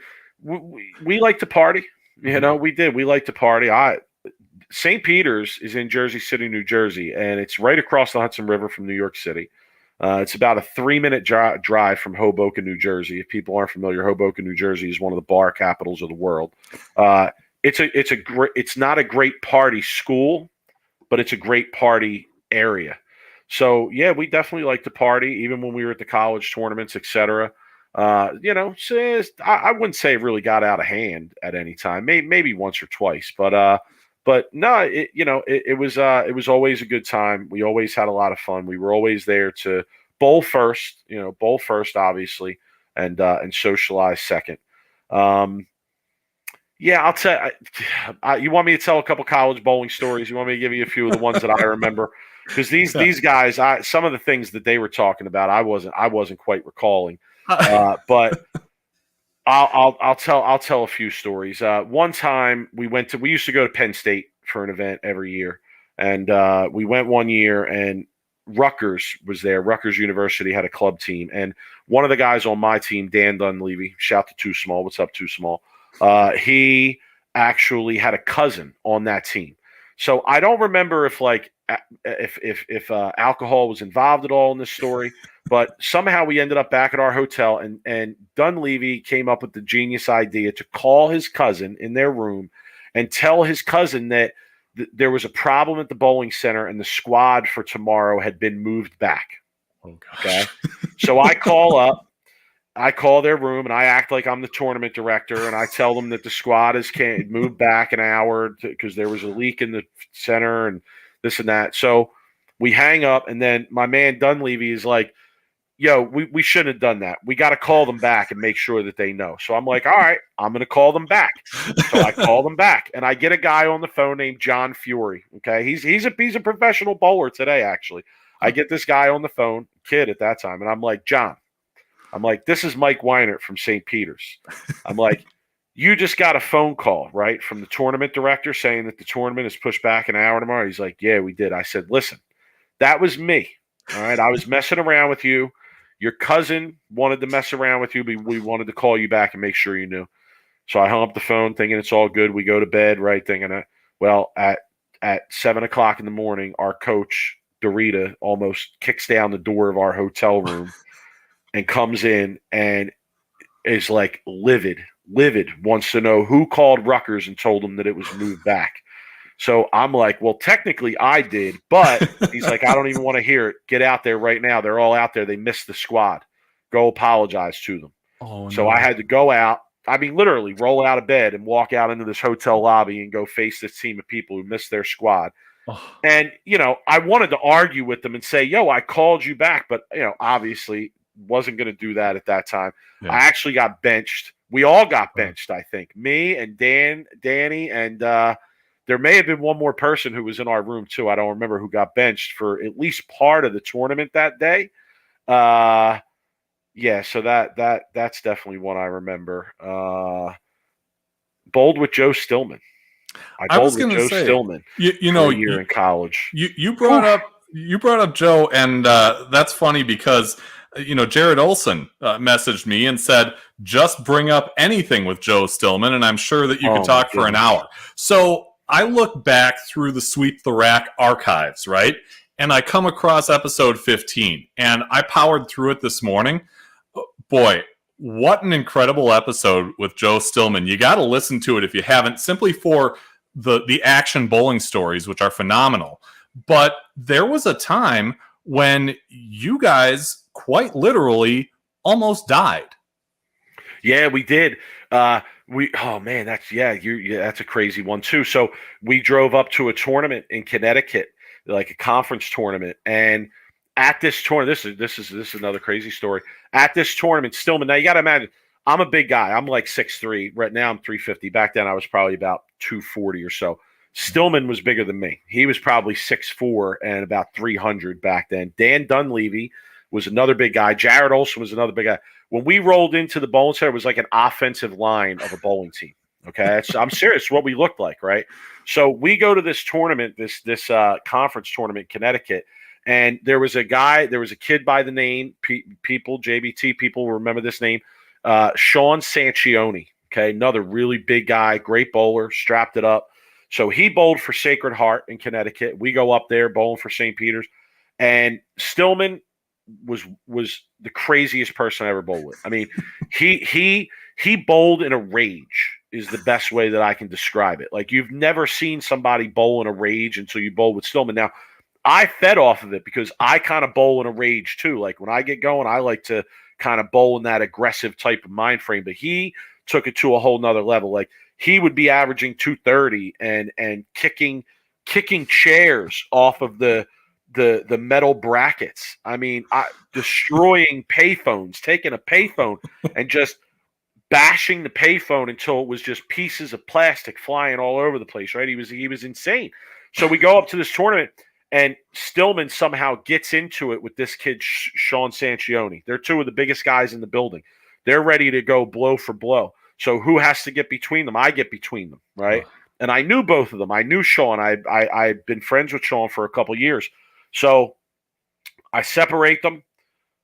we like to party. We did. We like to party. St. Peter's is in Jersey City, New Jersey, and it's right across the Hudson River from New York City. It's about a 3-minute drive from Hoboken, New Jersey. If people aren't familiar, Hoboken, New Jersey is one of the bar capitals of the world. It's not a great party school, but it's a great party area. So yeah, we definitely like to party, even when we were at the college tournaments, etc. I wouldn't say it really got out of hand at any time. Maybe once or twice, but no, it was always a good time. We always had a lot of fun. We were always there to bowl first, obviously, and socialize second. Yeah, I'll tell you. Want me to tell a couple college bowling stories? You want me to give you a few of the ones that I remember? Because these guys, some of the things that they were talking about, I wasn't quite recalling. But I'll tell a few stories. One time we used to go to Penn State for an event every year, and we went one year, and Rutgers was there. Rutgers University had a club team, and one of the guys on my team, Dan Dunleavy, shout to Too Small. What's up, Too Small? He actually had a cousin on that team. So I don't remember if alcohol was involved at all in this story, but somehow we ended up back at our hotel, and Dunleavy came up with the genius idea to call his cousin in their room and tell his cousin that there was a problem at the bowling center and the squad for tomorrow had been moved back. Oh, gosh. Okay. So I call their room, and I act like I'm the tournament director, and I tell them that the squad has moved back an hour because there was a leak in the center and this and that. So we hang up, and then my man Dunleavy is like, yo, we shouldn't have done that. We got to call them back and make sure that they know. So I'm like, all right, I'm going to call them back. So I call them back, and I get a guy on the phone named John Fury. Okay, he's a professional bowler today, actually. I get this guy on the phone, kid at that time, and I'm like, John, this is Mike Weinert from St. Peter's. I'm like, you just got a phone call, right, from the tournament director saying that the tournament is pushed back an hour tomorrow. He's like, yeah, we did. I said, listen, that was me. All right, I was messing around with you. Your cousin wanted to mess around with you, but we wanted to call you back and make sure you knew. So I hung up the phone thinking it's all good. We go to bed, right, thinking, well, at 7 o'clock in the morning, our coach, Dorita, almost kicks down the door of our hotel room and comes in and is like livid, wants to know who called Rutgers and told them that it was moved back. So I'm like, well, technically I did, but he's like, I don't even want to hear it. Get out there right now. They're all out there. They missed the squad. Go apologize to them. Oh, so no. I had to go out. I mean, literally roll out of bed and walk out into this hotel lobby and go face this team of people who missed their squad. Oh. And, I wanted to argue with them and say, yo, I called you back. But, obviously wasn't going to do that at that time. Yeah. I actually got benched. We all got benched, I think. Me and Danny, and there may have been one more person who was in our room too. I don't remember who got benched for at least part of the tournament that day. Yeah, so that's definitely one I remember. Bowled with Joe Stillman. I bowled with Joe Stillman. For a year in college. You brought up Joe, and that's funny because Jared Olson messaged me and said, just bring up anything with Joe Stillman, and I'm sure that you could talk for an hour. So I look back through the Sweep the Rack archives, right? And I come across episode 15, and I powered through it this morning. Boy, what an incredible episode with Joe Stillman. You got to listen to it if you haven't, simply for the action bowling stories, which are phenomenal. But there was a time when you guys quite literally almost died. Yeah, we did. Oh man, that's that's a crazy one too. So we drove up to a tournament in Connecticut, like a conference tournament, and at this tournament, this is another crazy story. At this tournament, Stillman. Now you got to imagine, I'm a big guy. I'm like 6'3". Right now, I'm 350. Back then, I was probably about 240 or so. Stillman was bigger than me. He was probably 6'4" and about 300 back then. Dan Dunleavy was another big guy. Jared Olson was another big guy. When we rolled into the bowling center, it was like an offensive line of a bowling team. Okay, I'm serious. What we looked like, right? So we go to this tournament, this conference tournament in Connecticut, and there was a kid by the name, JBT people remember this name, Sean Sanchioni. Okay, another really big guy, great bowler, strapped it up. So he bowled for Sacred Heart in Connecticut. We go up there bowling for St. Peter's, and Stillman was the craziest person I ever bowled with. I mean, he bowled in a rage is the best way that I can describe it. Like, you've never seen somebody bowl in a rage until you bowl with Stillman. Now, I fed off of it because I kind of bowl in a rage too. Like, when I get going, I like to kind of bowl in that aggressive type of mind frame. But he took it to a whole nother level. Like, he would be averaging 230 and kicking chairs off of the metal brackets. I mean, destroying payphones, taking a payphone and just bashing the payphone until it was just pieces of plastic flying all over the place, right? He was insane. So we go up to this tournament, and Stillman somehow gets into it with this kid, Sean Sanchioni. They're two of the biggest guys in the building. They're ready to go blow for blow. So who has to get between them? I get between them, right? Oh. And I knew both of them. I knew Sean. I've been friends with Sean for a couple of years. So I separate them.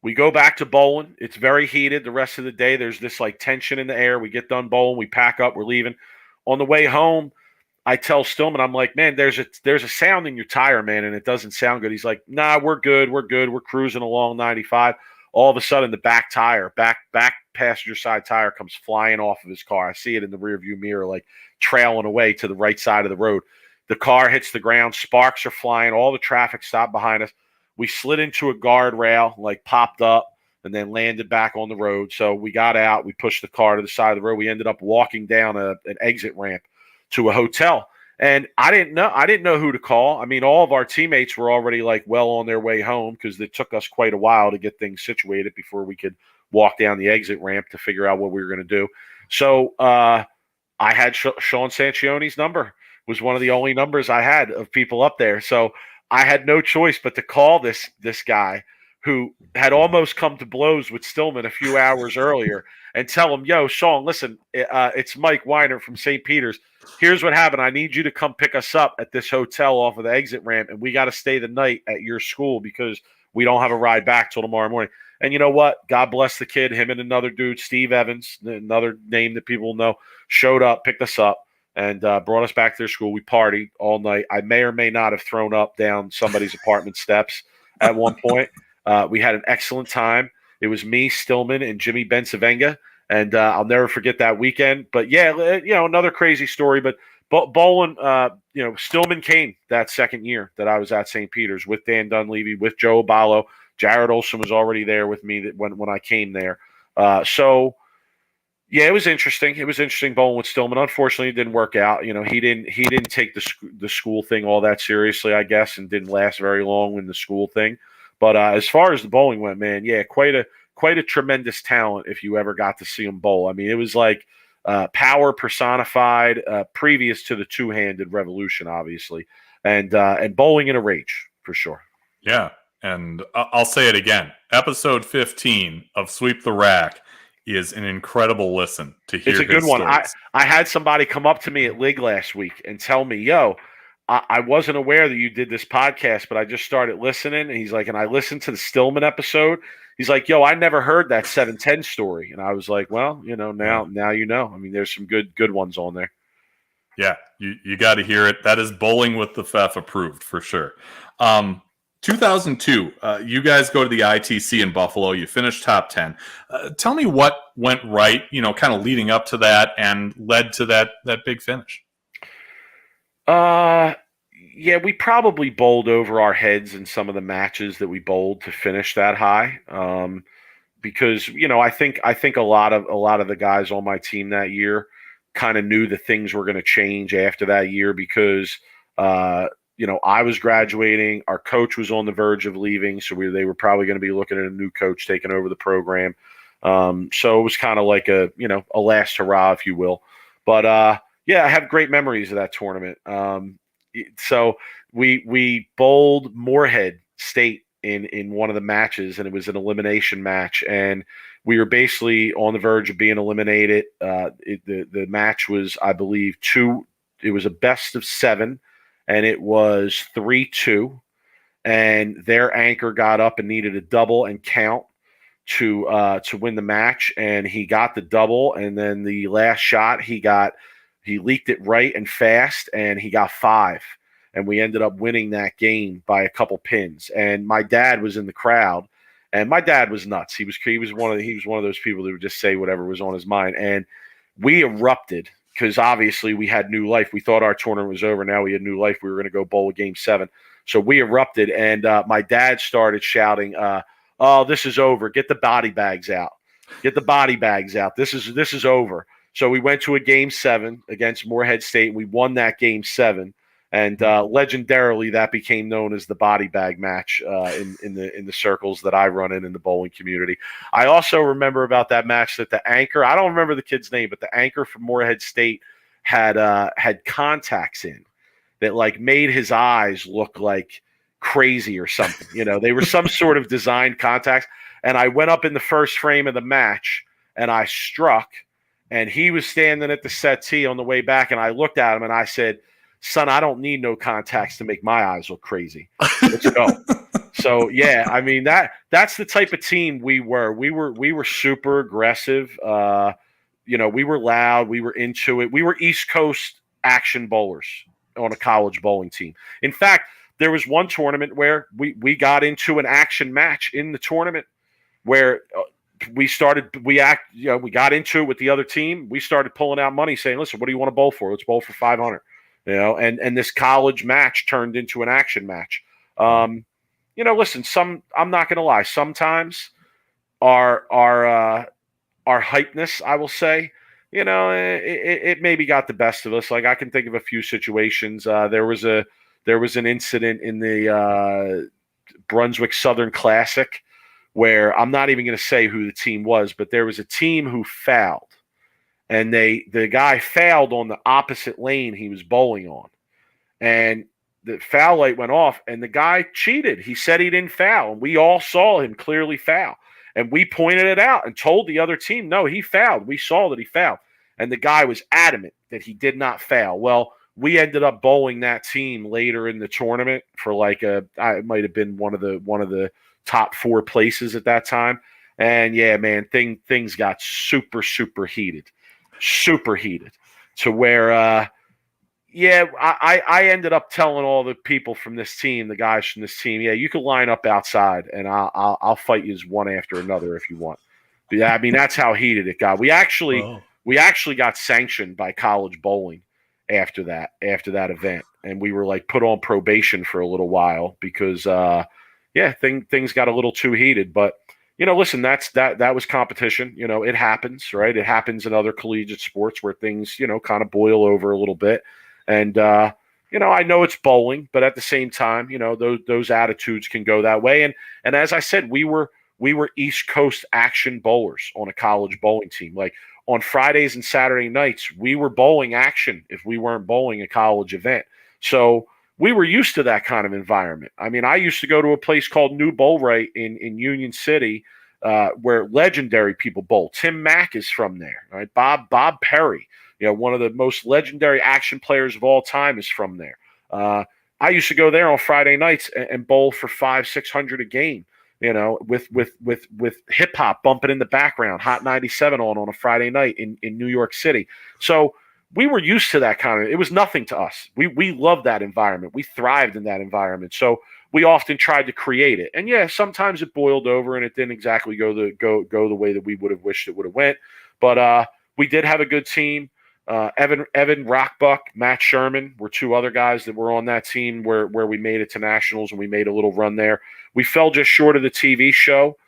We go back to bowling. It's very heated the rest of the day. There's this like tension in the air. We get done bowling. We pack up. We're leaving. On the way home, I tell Stillman, I'm like, man, there's a sound in your tire, man, and it doesn't sound good. He's like, nah, we're good. We're good. We're cruising along 95. All of a sudden, the back passenger side tire comes flying off of his car. I see it in the rearview mirror, like trailing away to the right side of the road. The car hits the ground. Sparks are flying. All the traffic stopped behind us. We slid into a guardrail, like popped up, and then landed back on the road. So we got out. We pushed the car to the side of the road. We ended up walking down an exit ramp to a hotel. And I didn't know who to call. I mean, all of our teammates were already like well on their way home because it took us quite a while to get things situated before we could walk down the exit ramp to figure out what we were going to do. So I had Sean Sanchioni's number. It was one of the only numbers I had of people up there. So I had no choice but to call this guy who had almost come to blows with Stillman a few hours earlier and tell him, yo, Sean, listen, it's Mike Weinert from St. Peter's. Here's what happened. I need you to come pick us up at this hotel off of the exit ramp, and we got to stay the night at your school because we don't have a ride back till tomorrow morning. And you know what? God bless the kid. Him and another dude, Steve Evans, another name that people know, showed up, picked us up, and brought us back to their school. We partied all night. I may or may not have thrown up down somebody's apartment steps at one point. We had an excellent time. It was me, Stillman, and Jimmy Bensavenga, and I'll never forget that weekend. But yeah, another crazy story. But bowling, Stillman came that second year that I was at St. Peter's with Dan Dunleavy, with Joe Aballo. Jared Olson was already there with me when I came there. So yeah, it was interesting. It was interesting bowling with Stillman. Unfortunately, it didn't work out. He didn't take the school thing all that seriously, I guess, and didn't last very long in the school thing. But as far as the bowling went, man, yeah, quite a tremendous talent if you ever got to see him bowl. I mean, it was like power personified, previous to the two-handed revolution, obviously, and bowling in a rage for sure. Yeah, and I'll say it again. Episode 15 of Sweep the Rack is an incredible listen to hear. It's a good one. Stories. I had somebody come up to me at Lig last week and tell me, yo, I wasn't aware that you did this podcast, but I just started listening. And he's like, and I listened to the Stillman episode. He's like, yo, I never heard that 710 story. And I was like, well, now you know. I mean, there's some good ones on there. Yeah, you got to hear it. That is Bowling with the Fef approved for sure. 2002, you guys go to the ITC in Buffalo. You finish top 10. Tell me what went right, kind of leading up to that and led to that big finish. Yeah, we probably bowled over our heads in some of the matches that we bowled to finish that high. Because I think a lot of the guys on my team that year kind of knew that things were going to change after that year because I was graduating, our coach was on the verge of leaving, so they were probably going to be looking at a new coach taking over the program. So it was kind of like a last hurrah, if you will. But yeah, I have great memories of that tournament. So we bowled Moorhead State in one of the matches, and it was an elimination match, and we were basically on the verge of being eliminated. The match was, I believe, it was a best of 7, and it was 3-2, and their anchor got up and needed a double and count to win the match, and he got the double, and then the last shot he leaked it right and fast, and he got 5. And we ended up winning that game by a couple pins. And my dad was in the crowd, and my dad was nuts. He was one of those people that would just say whatever was on his mind. And we erupted because obviously we had new life. We thought our tournament was over. Now we had new life. We were going to go bowl Game 7. So we erupted, and my dad started shouting, "Oh, this is over! Get the body bags out! Get the body bags out! This is over!" So we went to a Game 7 against Moorhead State, and we won that Game 7. And legendarily, that became known as the body bag match in the circles that I run in the bowling community. I also remember about that match that the anchor, I don't remember the kid's name, but the anchor from Moorhead State had contacts in that like made his eyes look like crazy or something. They were some sort of designed contacts. And I went up in the first frame of the match, and I struck, and he was standing at the settee on the way back, and I looked at him and I said, "Son, I don't need no contacts to make my eyes look crazy. Let's go." So yeah, I mean that's the type of team we were. We were super aggressive. We were loud. We were into it. We were East Coast action bowlers on a college bowling team. In fact, there was one tournament where we got into an action match in the tournament where we got into it with the other team. We started pulling out money, saying, "Listen, what do you want to bowl for? Let's bowl for 500." And this college match turned into an action match. Listen, I'm not going to lie. Sometimes our hypeness, I will say, it maybe got the best of us. Like I can think of a few situations. There was an incident in the Brunswick Southern Classic where I'm not even going to say who the team was, but there was a team who fouled. And the guy fouled on the opposite lane he was bowling on. And the foul light went off, and the guy cheated. He said he didn't foul, and we all saw him clearly foul. And we pointed it out and told the other team, no, he fouled. We saw that he fouled. And the guy was adamant that he did not foul. Well, we ended up bowling that team later in the tournament for it might have been one of the top 4 places at that time. And yeah, man, things got super, super heated. Super heated to where I ended up telling all the people from this team, the guys from this team, yeah, you can line up outside and I'll fight you one after another if you want. But yeah, I mean that's how heated it got. We actually got sanctioned by college bowling after that event, and we were like put on probation for a little while because things got a little too heated. But listen, that was competition. It happens, right? It happens in other collegiate sports where things, kind of boil over a little bit. And, I know it's bowling, but at the same time, those attitudes can go that way. And as I said, we were East Coast action bowlers on a college bowling team. Like on Fridays and Saturday nights, we were bowling action if we weren't bowling a college event. So we were used to that kind of environment. I mean, I used to go to a place called New Bowlright in Union City where legendary people bowl. Tim Mack is from there, right? Bob Perry, one of the most legendary action players of all time is from there. I used to go there on Friday nights and bowl for 500-600 a game, with hip hop bumping in the background, Hot 97 on a Friday night in New York City. So we were used to that kind of. It was nothing to us. We loved that environment. We thrived in that environment. So we often tried to create it. And yeah, sometimes it boiled over and it didn't exactly go the way that we would have wished it would have went. But we did have a good team. Evan Rockbuck, Matt Sherman were two other guys that were on that team where we made it to nationals and we made a little run there. We fell just short of the TV show.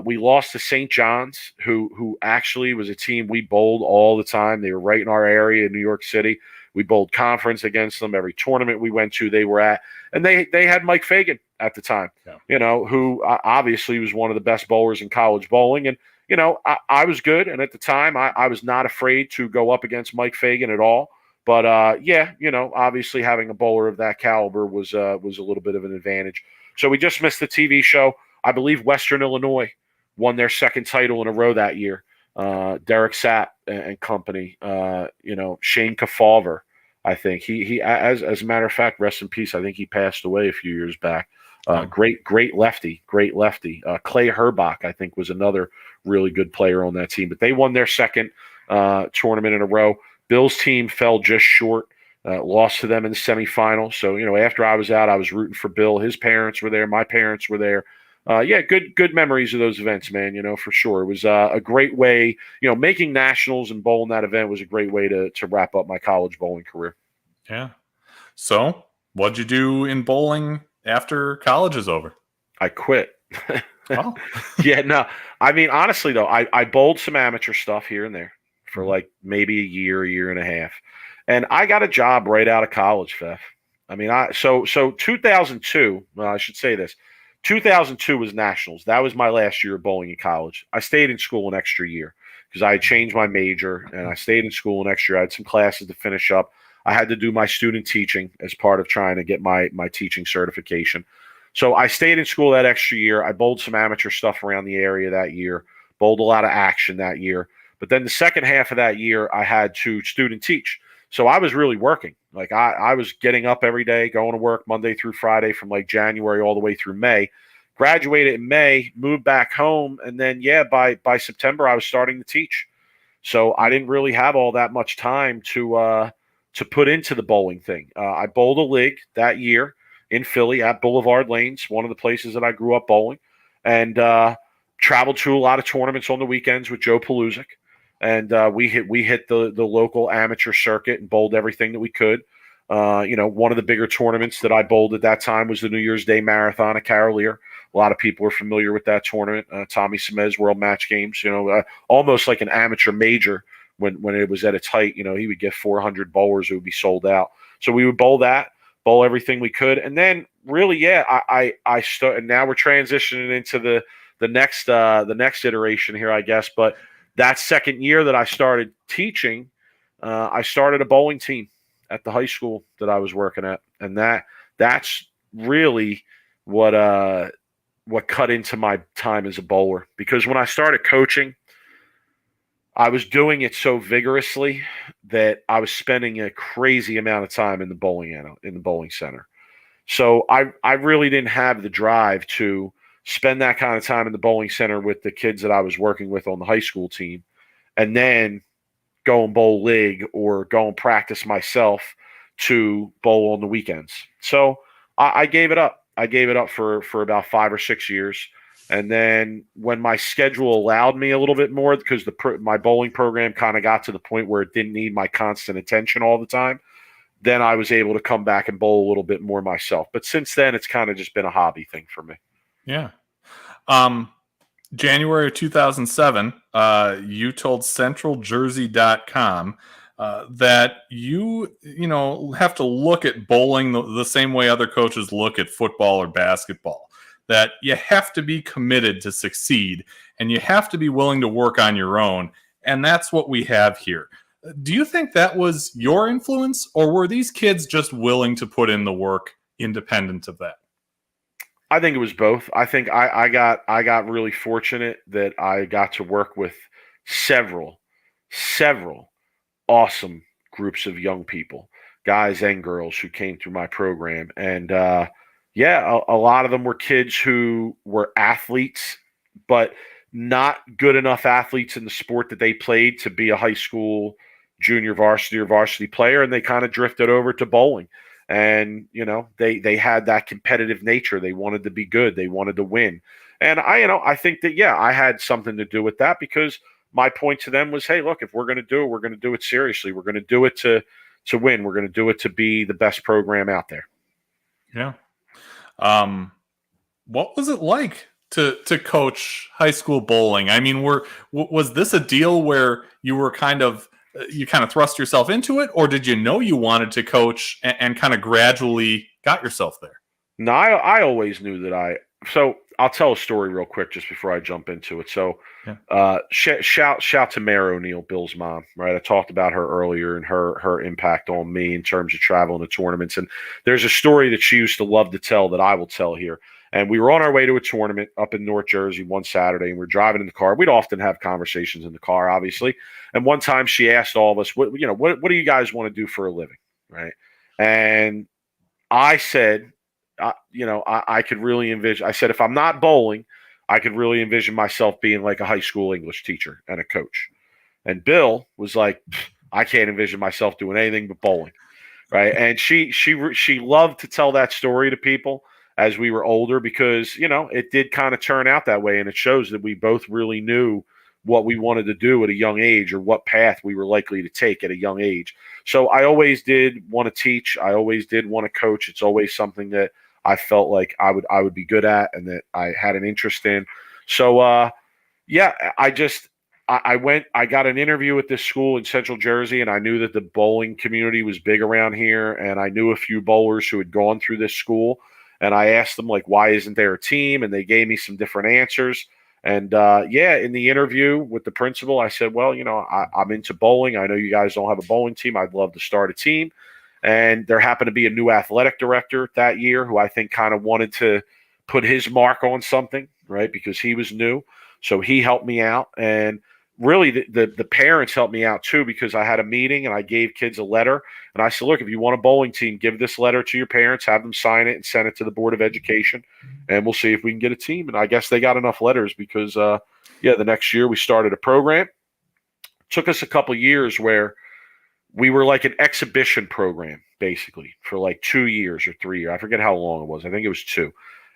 We lost to St. John's, who actually was a team we bowled all the time. They were right in our area in New York City. We bowled conference against them. Every tournament we went to, they were at. And they had Mike Fagan at the time, who obviously was one of the best bowlers in college bowling. And, I was good. And at the time, I was not afraid to go up against Mike Fagan at all. But, obviously having a bowler of that caliber was a little bit of an advantage. So we just missed the TV show. I believe Western Illinois won their second title in a row that year. Derek Sapp and company, Shane Kefauver, I think he as a matter of fact, rest in peace. I think he passed away a few years back. Great lefty. Clay Herbach, I think, was another really good player on that team. But they won their second tournament in a row. Bill's team fell just short. Lost to them in the semifinal. So, after I was out, I was rooting for Bill. His parents were there. My parents were there. Good memories of those events, man, for sure. It was a great way, making nationals and bowling that event was a great way to wrap up my college bowling career. Yeah. So what'd you do in bowling after college is over? I quit. Oh. Yeah, no. I mean, honestly, though, I bowled some amateur stuff here and there for like maybe a year and a half. And I got a job right out of college, Fef. I mean, so 2002, well, I should say this. 2002 was nationals. That was my last year of bowling in college. I stayed in school an extra year because I had changed my major and I stayed in school an extra year. I had some classes to finish up. I had to do my student teaching as part of trying to get my teaching certification. So I stayed in school that extra year. I bowled some amateur stuff around the area that year, bowled a lot of action that year. But then the second half of that year, I had to student teach. So I was really working. Like I was getting up every day, going to work Monday through Friday from like January all the way through May. Graduated in May, moved back home, and then by September I was starting to teach. So I didn't really have all that much time to put into the bowling thing. I bowled a league that year in Philly at Boulevard Lanes, one of the places that I grew up bowling, and traveled to a lot of tournaments on the weekends with Joe Piroozshad. And we hit the local amateur circuit and bowled everything that we could. One of the bigger tournaments that I bowled at that time was the New Year's Day Marathon at Carolier. A lot of people are familiar with that tournament. Tommy Semez World Match Games, almost like an amateur major when it was at its height. He would get 400 bowlers who would be sold out. So we would bowl everything we could. And then really, I started, and now we're transitioning into the next iteration here, I guess. But that second year that I started teaching, I started a bowling team at the high school that I was working at, and that's really what cut into my time as a bowler. Because when I started coaching, I was doing it so vigorously that I was spending a crazy amount of time in the bowling center. So I really didn't have the drive to spend that kind of time in the bowling center with the kids that I was working with on the high school team, and then go and bowl league or go and practice myself to bowl on the weekends. So I gave it up. I gave it up for about 5 or 6 years. And then when my schedule allowed me a little bit more, because my bowling program kind of got to the point where it didn't need my constant attention all the time, then I was able to come back and bowl a little bit more myself. But since then, it's kind of just been a hobby thing for me. Yeah. January of 2007, you told CentralJersey.com that you have to look at bowling the same way other coaches look at football or basketball, that you have to be committed to succeed and you have to be willing to work on your own. And that's what we have here. Do you think that was your influence, or were these kids just willing to put in the work independent of that? I think it was both. I think I got really fortunate that I got to work with several awesome groups of young people, guys and girls who came through my program. And a lot of them were kids who were athletes, but not good enough athletes in the sport that they played to be a high school junior varsity or varsity player, and they kind of drifted over to bowling. And, they had that competitive nature. They wanted to be good. They wanted to win. And I think that, I had something to do with that, because my point to them was, hey, look, if we're going to do it, we're going to do it seriously. We're going to do it to win. We're going to do it to be the best program out there. Yeah. What was it like to coach high school bowling? I mean, was this a deal where you were kind of thrust yourself into it, or did you know you wanted to coach and kind of gradually got yourself there? No, I always knew that so I'll tell a story real quick just before I jump into it. So, shout to Mare O'Neill, Bill's mom, right? I talked about her earlier and her impact on me in terms of traveling to tournaments. And there's a story that she used to love to tell that I will tell here. And we were on our way to a tournament up in North Jersey one Saturday, and we're driving in the car. We'd often have conversations in the car, obviously. And one time she asked all of us, what do you guys want to do for a living, right? And I said, I could really envision. I said, if I'm not bowling, I could really envision myself being like a high school English teacher and a coach. And Bill was like, I can't envision myself doing anything but bowling, right? And she loved to tell that story to people as we were older, because it did kind of turn out that way, and it shows that we both really knew what we wanted to do at a young age, or what path we were likely to take at a young age. So I always did want to teach. I always did want to coach. It's always something that I felt like I would be good at and that I had an interest in. So, I got an interview at this school in Central Jersey, and I knew that the bowling community was big around here, and I knew a few bowlers who had gone through this school. And I asked them, like, why isn't there a team? And they gave me some different answers. And, in the interview with the principal, I said, well, I'm into bowling. I know you guys don't have a bowling team. I'd love to start a team. And there happened to be a new athletic director that year who I think kind of wanted to put his mark on something, right, because he was new. So he helped me out. And really the parents helped me out too, because I had a meeting and I gave kids a letter. And I said, look, if you want a bowling team, give this letter to your parents, have them sign it and send it to the Board of Education, and we'll see if we can get a team. And I guess they got enough letters, because, the next year we started a program. It took us a couple years where we were like an exhibition program, basically, for like 2 years or 3 years. I forget how long it was. I think it was 2.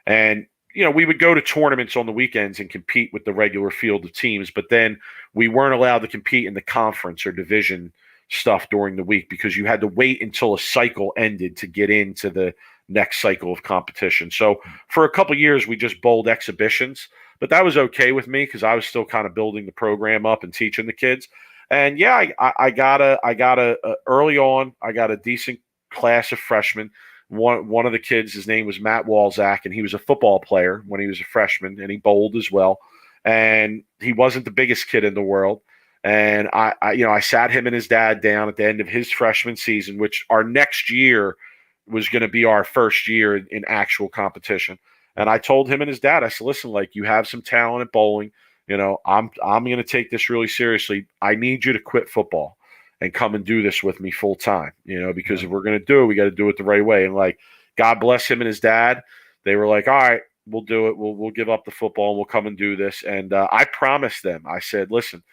And, we would go to tournaments on the weekends and compete with the regular field of teams, but then we weren't allowed to compete in the conference or division stuff during the week, because you had to wait until a cycle ended to get into the next cycle of competition. So for a couple of years, we just bowled exhibitions, but that was okay with me, because I was still kind of building the program up and teaching the kids. And I got early on, I got a decent class of freshmen. One of the kids, his name was Matt Walzak, and he was a football player when he was a freshman, and he bowled as well. And he wasn't the biggest kid in the world. And I sat him and his dad down at the end of his freshman season, which our next year was going to be our first year in actual competition. And I told him and his dad, I said, listen, like, you have some talent at bowling. I'm going to take this really seriously. I need you to quit football and come and do this with me full time, because if we're going to do it, we got to do it the right way. And, like, God bless him and his dad. They were like, all right, we'll do it. We'll give up the football and we'll come and do this. And I promised them, I said, listen,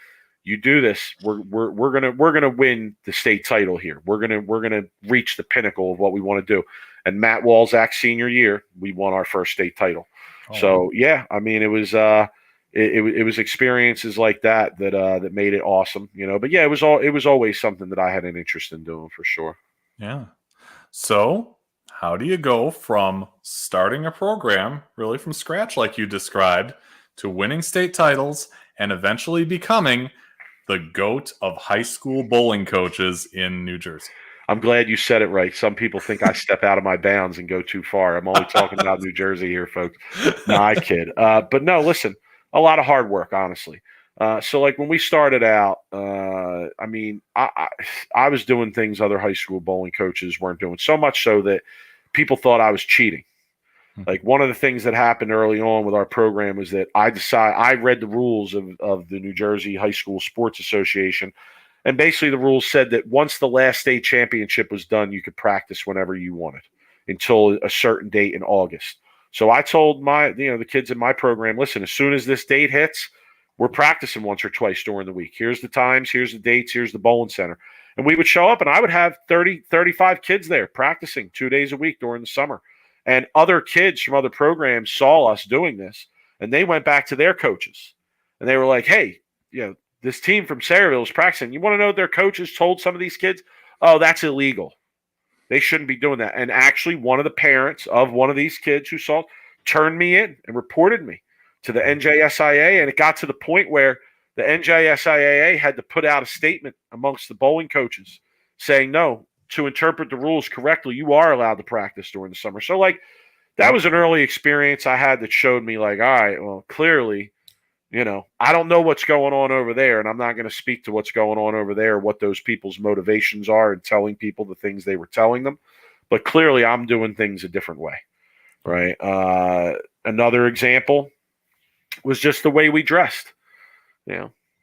you do this, we're gonna win the state title here. We're gonna reach the pinnacle of what we want to do. And Matt Walzak's senior year, we won our first state title. Oh. So I mean, it was experiences like that made it awesome, But it was always something that I had an interest in doing, for sure. Yeah. So how do you go from starting a program really from scratch, like you described, to winning state titles and eventually becoming the GOAT of high school bowling coaches in New Jersey? I'm glad you said it right. Some people think I step out of my bounds and go too far. I'm only talking about New Jersey here, folks. No, I kid. But no, listen, a lot of hard work, honestly. So, like, when we started out, I mean, I was doing things other high school bowling coaches weren't doing, so much so that people thought I was cheating. Like, one of the things that happened early on with our program was that I read the rules of the New Jersey High School Sports Association, and basically the rules said that once the last state championship was done, you could practice whenever you wanted until a certain date in August. So I told the kids in my program, listen, as soon as this date hits, we're practicing once or twice during the week. Here's the times, here's the dates, here's the bowling center. And we would show up, and I would have 30, 35 kids there practicing 2 days a week during the summer. And other kids from other programs saw us doing this, and they went back to their coaches. And they were like, hey, this team from Sayreville is practicing. You want to know what their coaches told some of these kids? Oh, that's illegal. They shouldn't be doing that. And actually, one of the parents of one of these kids who saw turned me in and reported me to the NJSIA. And it got to the point where the NJSIAA had to put out a statement amongst the bowling coaches saying, no, to interpret the rules correctly, you are allowed to practice during the summer. So, that was an early experience I had that showed me, all right, well, clearly, I don't know what's going on over there, and I'm not going to speak to what's going on over there, what those people's motivations are in telling people the things they were telling them. But clearly, I'm doing things a different way, right? Another example was just the way we dressed.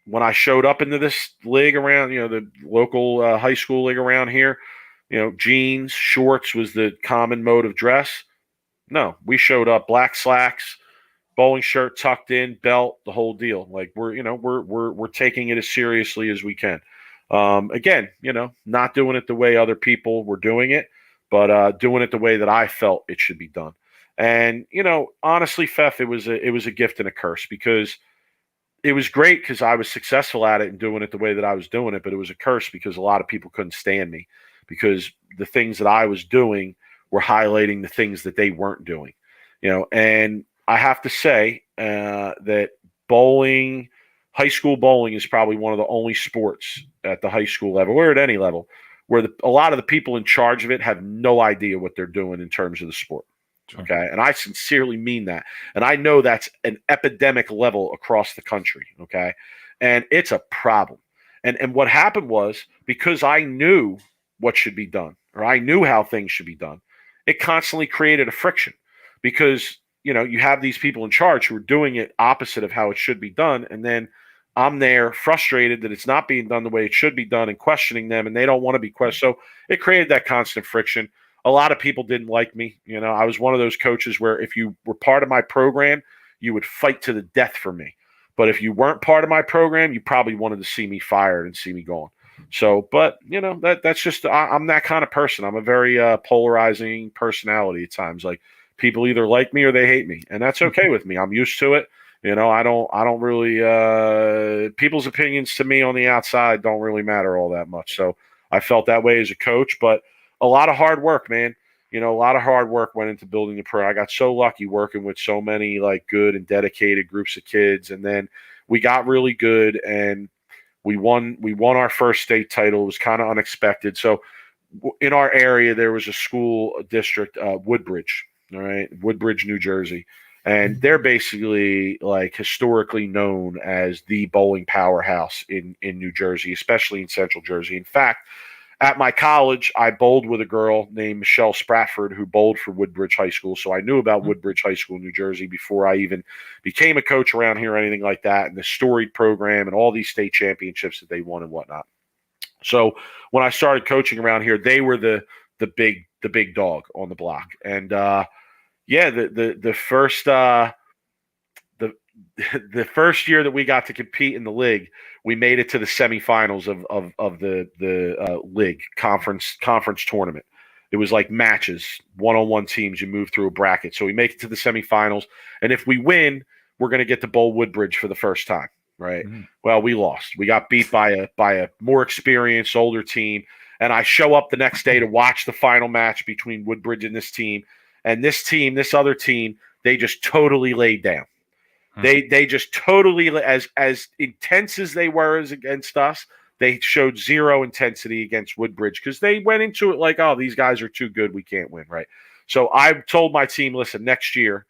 When I showed up into this league around, the local high school league around here, jeans, shorts was the common mode of dress. No, we showed up black slacks, bowling shirt tucked in, belt, the whole deal. We're taking it as seriously as we can. Again, not doing it the way other people were doing it, but doing it the way that I felt it should be done. And honestly, Fef, it was a gift and a curse, because it was great because I was successful at it and doing it the way that I was doing it, but it was a curse because a lot of people couldn't stand me because the things that I was doing were highlighting the things that they weren't doing. And I have to say that bowling, high school bowling, is probably one of the only sports at the high school level or at any level where a lot of the people in charge of it have no idea what they're doing in terms of the sport. Sure. Okay. And I sincerely mean that. And I know that's an epidemic level across the country. Okay. And it's a problem. And what happened was, because I knew what should be done, or I knew how things should be done, it constantly created a friction, because you have these people in charge who are doing it opposite of how it should be done. And then I'm there frustrated that it's not being done the way it should be done and questioning them, and they don't want to be questioned. So it created that constant friction. A lot of people didn't like me. I was one of those coaches where if you were part of my program, you would fight to the death for me. But if you weren't part of my program, you probably wanted to see me fired and see me gone. So, but that's just, I'm that kind of person. I'm a very polarizing personality at times. Like, people either like me or they hate me, and that's okay with me. I'm used to it. I don't really, people's opinions to me on the outside don't really matter all that much. So I felt that way as a coach, but a lot of hard work, man. A lot of hard work went into building the program. I got so lucky working with so many good and dedicated groups of kids. And then we got really good, and we won our first state title. It was kind of unexpected. So in our area, there was a school district, Woodbridge, all right, Woodbridge, New Jersey. And they're basically historically known as the bowling powerhouse in New Jersey, especially in Central Jersey. In fact, at my college, I bowled with a girl named Michelle Spratford, who bowled for Woodbridge High School. So I knew about Woodbridge High School, New Jersey, before I even became a coach around here or anything like that, and the storied program and all these state championships that they won and whatnot. So when I started coaching around here, they were the big dog on the block. And the first year that we got to compete in the league, we made it to the semifinals of the league conference tournament. It was like matches, one-on-one teams. You move through a bracket. So we make it to the semifinals, and if we win, we're going to get to bowl Woodbridge for the first time, right? Mm-hmm. Well, we lost. We got beat by a more experienced, older team, and I show up the next day to watch the final match between Woodbridge and this team. And this other team, they just totally laid down. They just totally, as intense as they were as against us, they showed zero intensity against Woodbridge, because they went into it like, oh, these guys are too good, we can't win, right? So I told my team, listen, next year,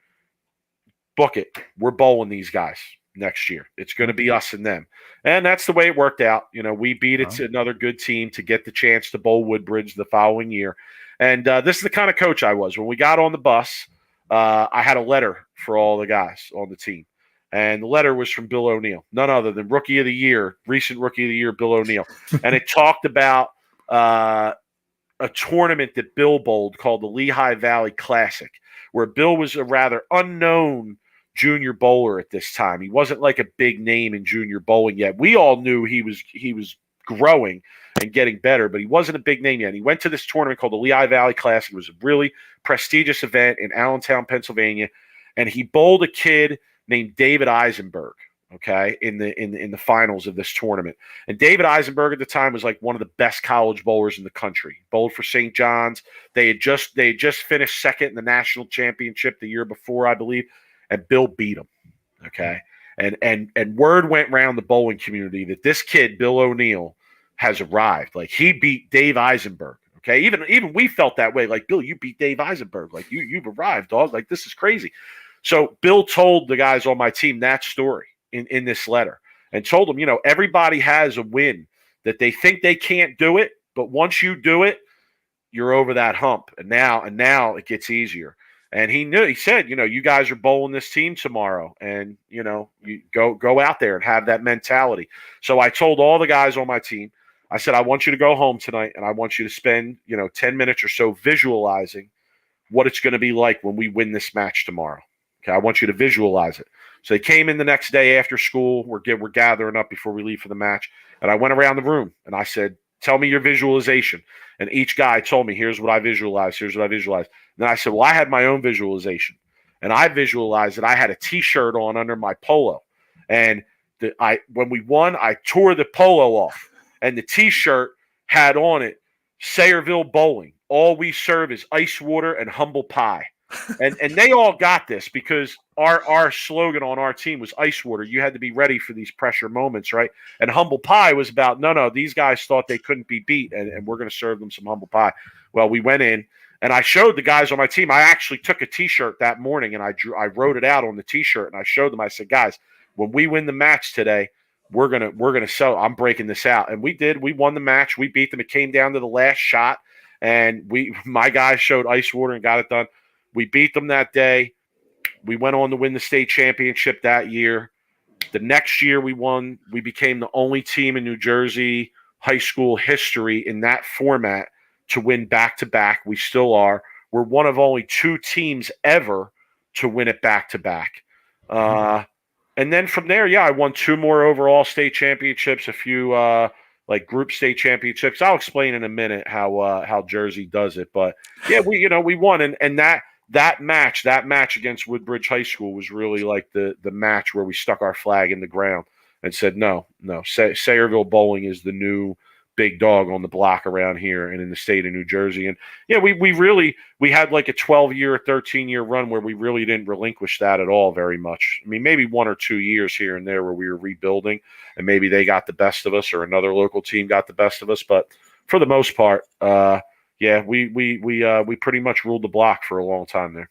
book it. We're bowling these guys next year. It's going to be us and them. And that's the way it worked out. We beat it to another good team to get the chance to bowl Woodbridge the following year. And this is the kind of coach I was. When we got on the bus, I had a letter for all the guys on the team. And the letter was from Bill O'Neill, none other than Rookie of the Year, recent Rookie of the Year, Bill O'Neill. And it talked about a tournament that Bill bowled called the Lehigh Valley Classic, where Bill was a rather unknown junior bowler at this time. He wasn't like a big name in junior bowling yet. We all knew he was growing and getting better, but he wasn't a big name yet. And he went to this tournament called the Lehigh Valley Classic. It was a really prestigious event in Allentown, Pennsylvania, and he bowled a kid named David Eisenberg. Okay, in the finals of this tournament, and David Eisenberg at the time was like one of the best college bowlers in the country. Bowled for St. John's. They had just finished second in the national championship the year before, I believe, and Bill beat him. Okay, and word went around the bowling community that this kid Bill O'Neill has arrived. Like, he beat Dave Eisenberg. Okay, even we felt that way. Like, Bill, you beat Dave Eisenberg. Like, you've arrived, dog. Like, this is crazy. So Bill told the guys on my team that story in this letter, and told them, everybody has a win that they think they can't do it, but once you do it, you're over that hump. And now it gets easier. And he said, you guys are bowling this team tomorrow, and you go out there and have that mentality. So I told all the guys on my team, I said, I want you to go home tonight, and I want you to spend 10 minutes or so visualizing what it's going to be like when we win this match tomorrow. Okay, I want you to visualize it. So they came in the next day after school. We're gathering up before we leave for the match. And I went around the room and I said, tell me your visualization. And each guy told me, here's what I visualized. Here's what I visualized. And then I said, well, I had my own visualization. And I visualized that I had a T-shirt on under my polo. And when we won, I tore the polo off. And the T-shirt had on it, Sayreville Bowling. All we serve is ice water and humble pie. And they all got this, because our slogan on our team was ice water. You had to be ready for these pressure moments, right? And humble pie was about, no, these guys thought they couldn't be beat, and we're going to serve them some humble pie. Well, we went in, and I showed the guys on my team. I actually took a T-shirt that morning, and I wrote it out on the T-shirt, and I showed them. I said, guys, when we win the match today, we're gonna sell. I'm breaking this out, and we did. We won the match. We beat them. It came down to the last shot, and my guys showed ice water and got it done. We beat them that day. We went on to win the state championship that year. The next year we won. We became the only team in New Jersey high school history in that format to win back-to-back. We still are. We're one of only 2 teams ever to win it back-to-back. And then from there, I won 2 more overall state championships, a few like group state championships. I'll explain in a minute how Jersey does it. But yeah, we won, and that match against Woodbridge High School was really like the match where we stuck our flag in the ground and said, no, Sayreville Bowling is the new big dog on the block around here and in the state of New Jersey. And yeah, we had like a 12-year, 13-year run where we really didn't relinquish that at all very much. I mean, maybe 1 or 2 years here and there where we were rebuilding, and maybe they got the best of us or another local team got the best of us. But for the most part, yeah, we pretty much ruled the block for a long time there.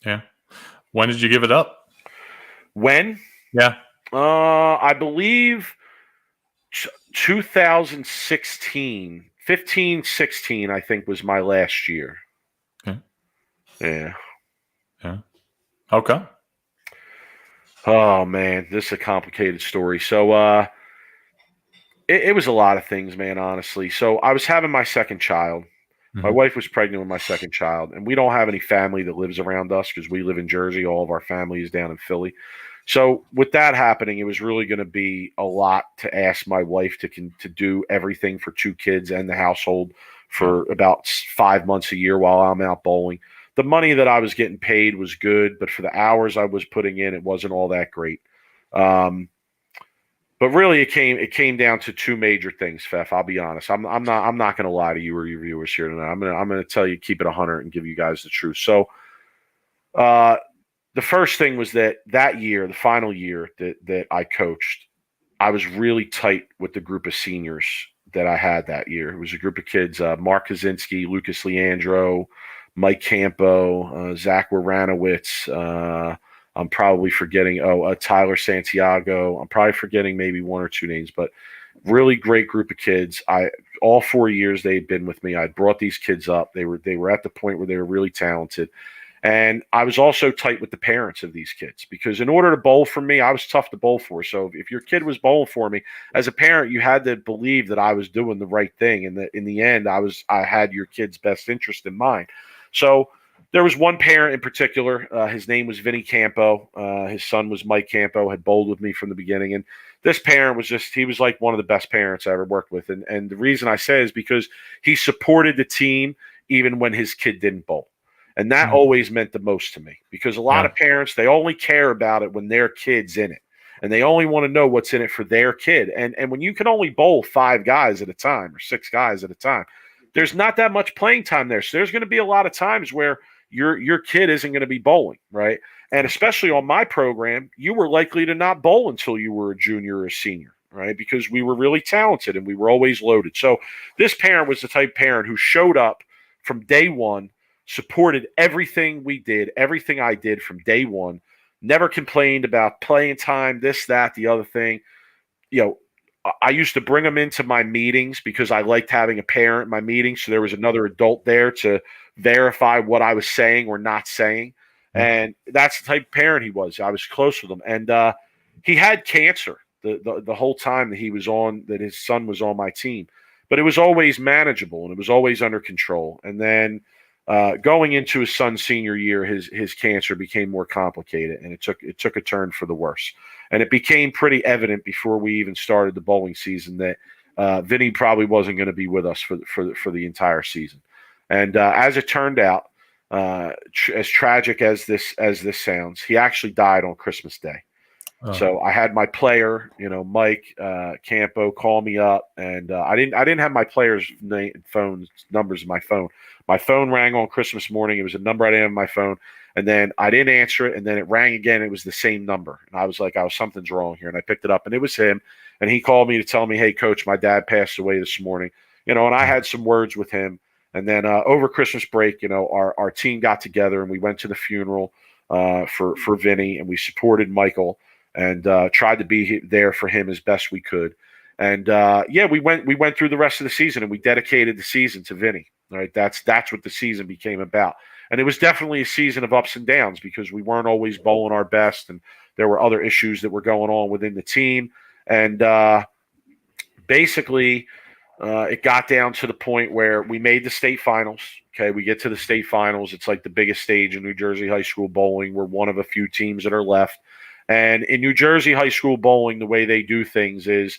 Yeah. When did you give it up? When? Yeah. I believe 2016, 15, 16, I think was my last year. Okay. Yeah. Yeah. Okay. Oh man, this is a complicated story. So, it was a lot of things, man, honestly. So I was having my second child. My wife was pregnant with my second child, and we don't have any family that lives around us because we live in Jersey. All of our family is down in Philly. So with that happening, it was really going to be a lot to ask my wife to do everything for 2 kids and the household for about 5 months a year while I'm out bowling. The money that I was getting paid was good, but for the hours I was putting in, it wasn't all that great. But really, it came down to 2 major things, Fef. I'll be honest. I'm not going to lie to you or your viewers here tonight. I'm gonna tell you, keep it 100 and give you guys the truth. So, the first thing was that year, the final year that I coached, I was really tight with the group of seniors that I had that year. It was a group of kids: Mark Kaczynski, Lucas Leandro, Mike Campo, Zach Waranowitz. I'm probably forgetting, Tyler Santiago. I'm probably forgetting maybe 1 or 2 names, but really great group of kids. All 4 years they'd been with me. I brought these kids up. They were at the point where they were really talented. And I was also tight with the parents of these kids, because in order to bowl for me, I was tough to bowl for. So if your kid was bowling for me, as a parent, you had to believe that I was doing the right thing, and that in the end, I had your kid's best interest in mind. So there was one parent in particular. His name was Vinny Campo. His son was Mike Campo, had bowled with me from the beginning. And this parent was he was like one of the best parents I ever worked with. And the reason I say is because he supported the team even when his kid didn't bowl. And that always meant the most to me, because a lot of parents, they only care about it when their kid's in it. And they only want to know what's in it for their kid. And when you can only bowl 5 guys at a time or 6 guys at a time, there's not that much playing time there. So there's going to be a lot of times where your kid isn't going to be bowling, right? And especially on my program, you were likely to not bowl until you were a junior or a senior, right? Because we were really talented and we were always loaded. So this parent was the type of parent who showed up from day one, supported everything we did, everything I did from day one, never complained about playing time, this, that, the other thing. You know, I used to bring them into my meetings because I liked having a parent in my meetings. So there was another adult there to verify what I was saying or not saying. And that's the type of parent he was. I was close with him. And he had cancer the whole time that he was on, that his son was on my team. But it was always manageable and it was always under control. And then going into his son's senior year, his cancer became more complicated, and it took a turn for the worse. And it became pretty evident before we even started the bowling season that Vinny probably wasn't going to be with us for the entire season. And as it turned out, as tragic as this sounds, he actually died on Christmas Day. So I had my player, Mike Campo, call me up, and I didn't have my player's phone numbers in my phone. My phone rang on Christmas morning. It was a number I didn't have on my phone, and then I didn't answer it, and then it rang again. It was the same number, and I was like, something's wrong here, and I picked it up, and it was him. And he called me to tell me, "Hey, Coach, my dad passed away this morning." And I had some words with him, and then over Christmas break, our team got together and we went to the funeral for Vinny, and we supported Michael. And tried to be there for him as best we could. And we went through the rest of the season, and we dedicated the season to Vinny. Right, that's what the season became about. And it was definitely a season of ups and downs because we weren't always bowling our best, and there were other issues that were going on within the team. And basically, it got down to the point where we made the state finals. Okay, we get to the state finals. It's like the biggest stage in New Jersey high school bowling. We're one of a few teams that are left. And in New Jersey high school bowling, the way they do things is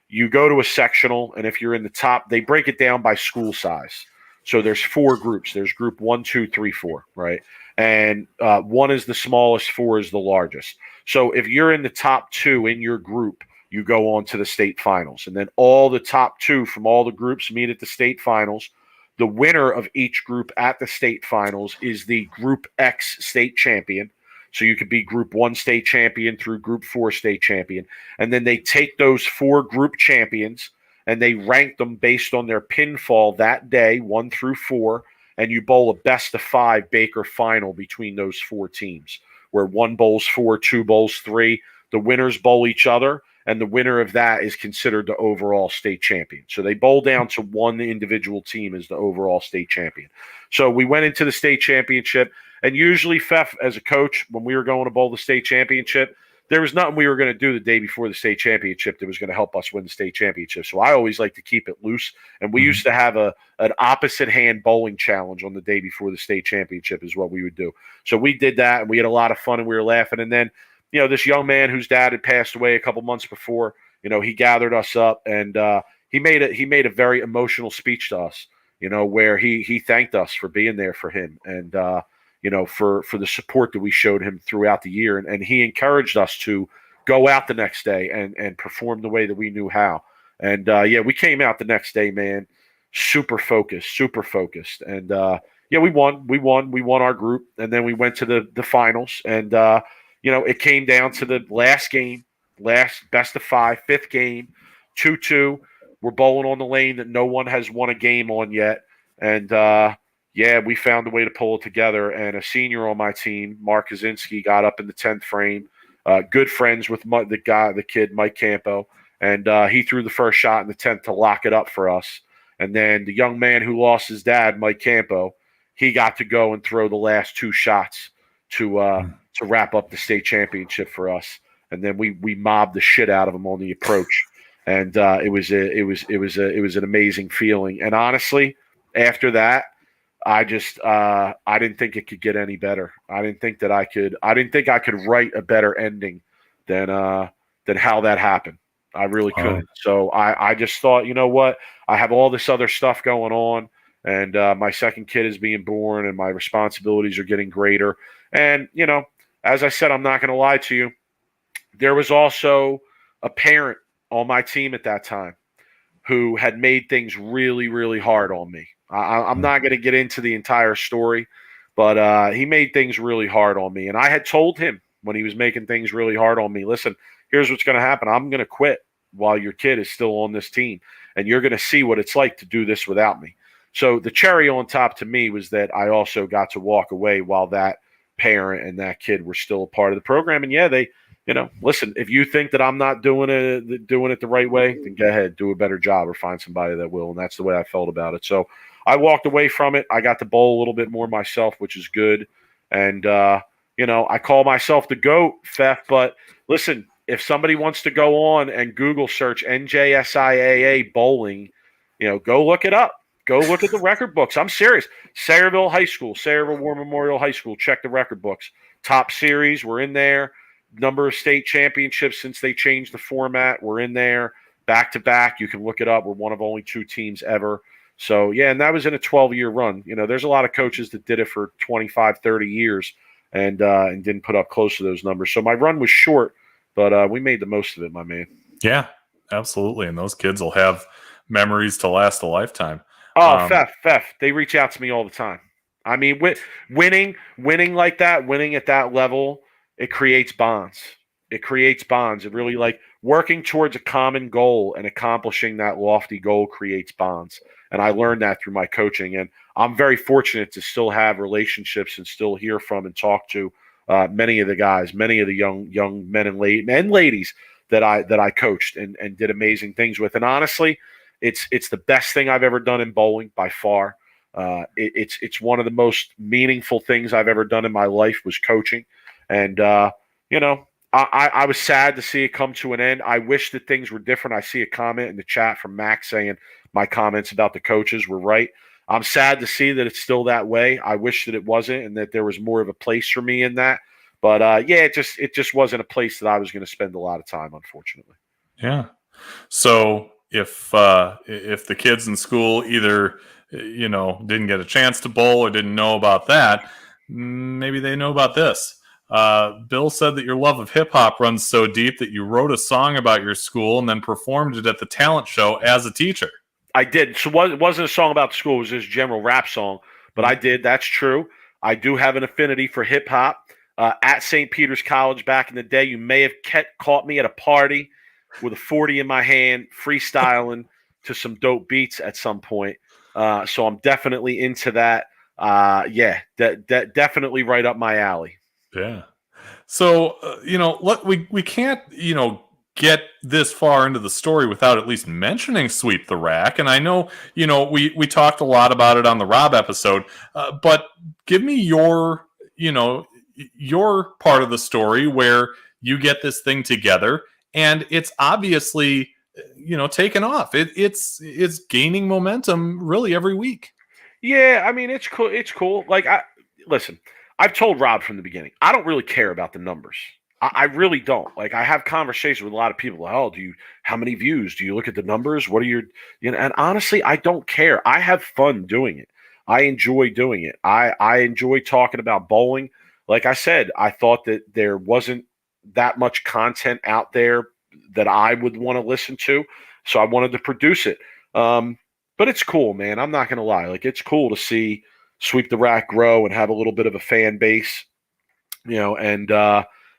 you go to a sectional, and if you're in the top, they break it down by school size. So there's 4 groups. There's group 1, 2, 3, 4, right? And 1 is the smallest, 4 is the largest. So if you're in the top 2 in your group, you go on to the state finals. And then all the top 2 from all the groups meet at the state finals. The winner of each group at the state finals is the Group X state champion. So you could be Group 1 state champion through Group 4 state champion. And then they take those 4 group champions and they rank them based on their pinfall that day, 1 through 4. And you bowl a best of 5 Baker final between those 4 teams, where 1 bowls 4, 2 bowls 3. The winners bowl each other, and the winner of that is considered the overall state champion. So they bowl down to 1 individual team as the overall state champion. So we went into the state championship. And usually, Fef, as a coach, when we were going to bowl the state championship, there was nothing we were going to do the day before the state championship that was going to help us win the state championship. So I always like to keep it loose. And we used to have an opposite hand bowling challenge on the day before the state championship is what we would do. So we did that, and we had a lot of fun, and we were laughing. And then, this young man whose dad had passed away a couple months before, he gathered us up, and he made a very emotional speech to us, where he thanked us for being there for him. And for the support that we showed him throughout the year. And he encouraged us to go out the next day and perform the way that we knew how. And, we came out the next day, man, super focused. And, we won our group. And then we went to the finals. And, it came down to the last game, best of 5, 5th game, 2-2. We're bowling on the lane that no one has won a game on yet. And, we found a way to pull it together, and a senior on my team, Mark Kaczynski, got up in the 10th frame. Good friends with the kid, Mike Campo, and he threw the first shot in the 10th to lock it up for us. And then the young man who lost his dad, Mike Campo, he got to go and throw the last 2 shots to wrap up the state championship for us. And then we mobbed the shit out of him on the approach, and it was an amazing feeling. And honestly, after that, I just I didn't think it could get any better. I didn't think I could write a better ending than how that happened. I really couldn't. So I just thought, you know what? I have all this other stuff going on, and my second kid is being born, and my responsibilities are getting greater. And as I said, I'm not going to lie to you. There was also a parent on my team at that time who had made things really, really hard on me. I'm not going to get into the entire story, but he made things really hard on me. And I had told him when he was making things really hard on me, listen, here's what's going to happen. I'm going to quit while your kid is still on this team, and you're going to see what it's like to do this without me. So the cherry on top to me was that I also got to walk away while that parent and that kid were still a part of the program. And yeah, they – listen, if you think that I'm not doing it the right way, then go ahead, do a better job or find somebody that will. And that's the way I felt about it. So I walked away from it. I got to bowl a little bit more myself, which is good. And, I call myself the GOAT, Fef. But listen, if somebody wants to go on and Google search NJSIAA bowling, go look it up. Go look at the record books. I'm serious. Sayreville High School, Sayreville War Memorial High School. Check the record books. Top series, we're in there. Number of state championships since they changed the format. We're in there back to back. You can look it up. We're one of only 2 teams ever. So, yeah, and that was in a 12-year run. There's a lot of coaches that did it for 25, 30 years and didn't put up close to those numbers. So my run was short, but we made the most of it, my man. Yeah, absolutely. And those kids will have memories to last a lifetime. Oh, Fef, they reach out to me all the time. I mean, winning like that, winning at that level, it creates bonds. It creates bonds. It really, like, working towards a common goal and accomplishing that lofty goal creates bonds. And I learned that through my coaching. And I'm very fortunate to still have relationships and still hear from and talk to many of the guys, many of the young men and ladies that I coached and did amazing things with. And honestly, it's the best thing I've ever done in bowling by far. It's one of the most meaningful things I've ever done in my life was coaching. And, I was sad to see it come to an end. I wish that things were different. I see a comment in the chat from Max saying my comments about the coaches were right. I'm sad to see that it's still that way. I wish that it wasn't and that there was more of a place for me in that. But, it just wasn't a place that I was going to spend a lot of time, unfortunately. Yeah. So if the kids in school either, didn't get a chance to bowl or didn't know about that, maybe they know about this. Bill said that your love of hip-hop runs so deep that you wrote a song about your school and then performed it at the talent show as a teacher. I did. So it wasn't a song about the school. It was just a general rap song. But I did. That's true. I do have an affinity for hip-hop. At St. Peter's College back in the day, you may have caught me at a party with a 40 in my hand, freestyling to some dope beats at some point. So I'm definitely into that. Definitely right up my alley. Yeah. So, we can't, get this far into the story without at least mentioning Sweep the Rack. And I know, we talked a lot about it on the Rob episode, but give me your part of the story where you get this thing together and it's obviously, taken off. It's gaining momentum really every week. Yeah. I mean, it's cool. It's cool. Like, listen, I've told Rob from the beginning, I don't really care about the numbers. I really don't. Like, I have conversations with a lot of people. Like, how many views? Do you look at the numbers? What are your, and honestly, I don't care. I have fun doing it. I enjoy doing it. I enjoy talking about bowling. Like I said, I thought that there wasn't that much content out there that I would want to listen to. So I wanted to produce it. But it's cool, man. I'm not going to lie. Like, it's cool to see Sweep the Rack grow and have a little bit of a fan base,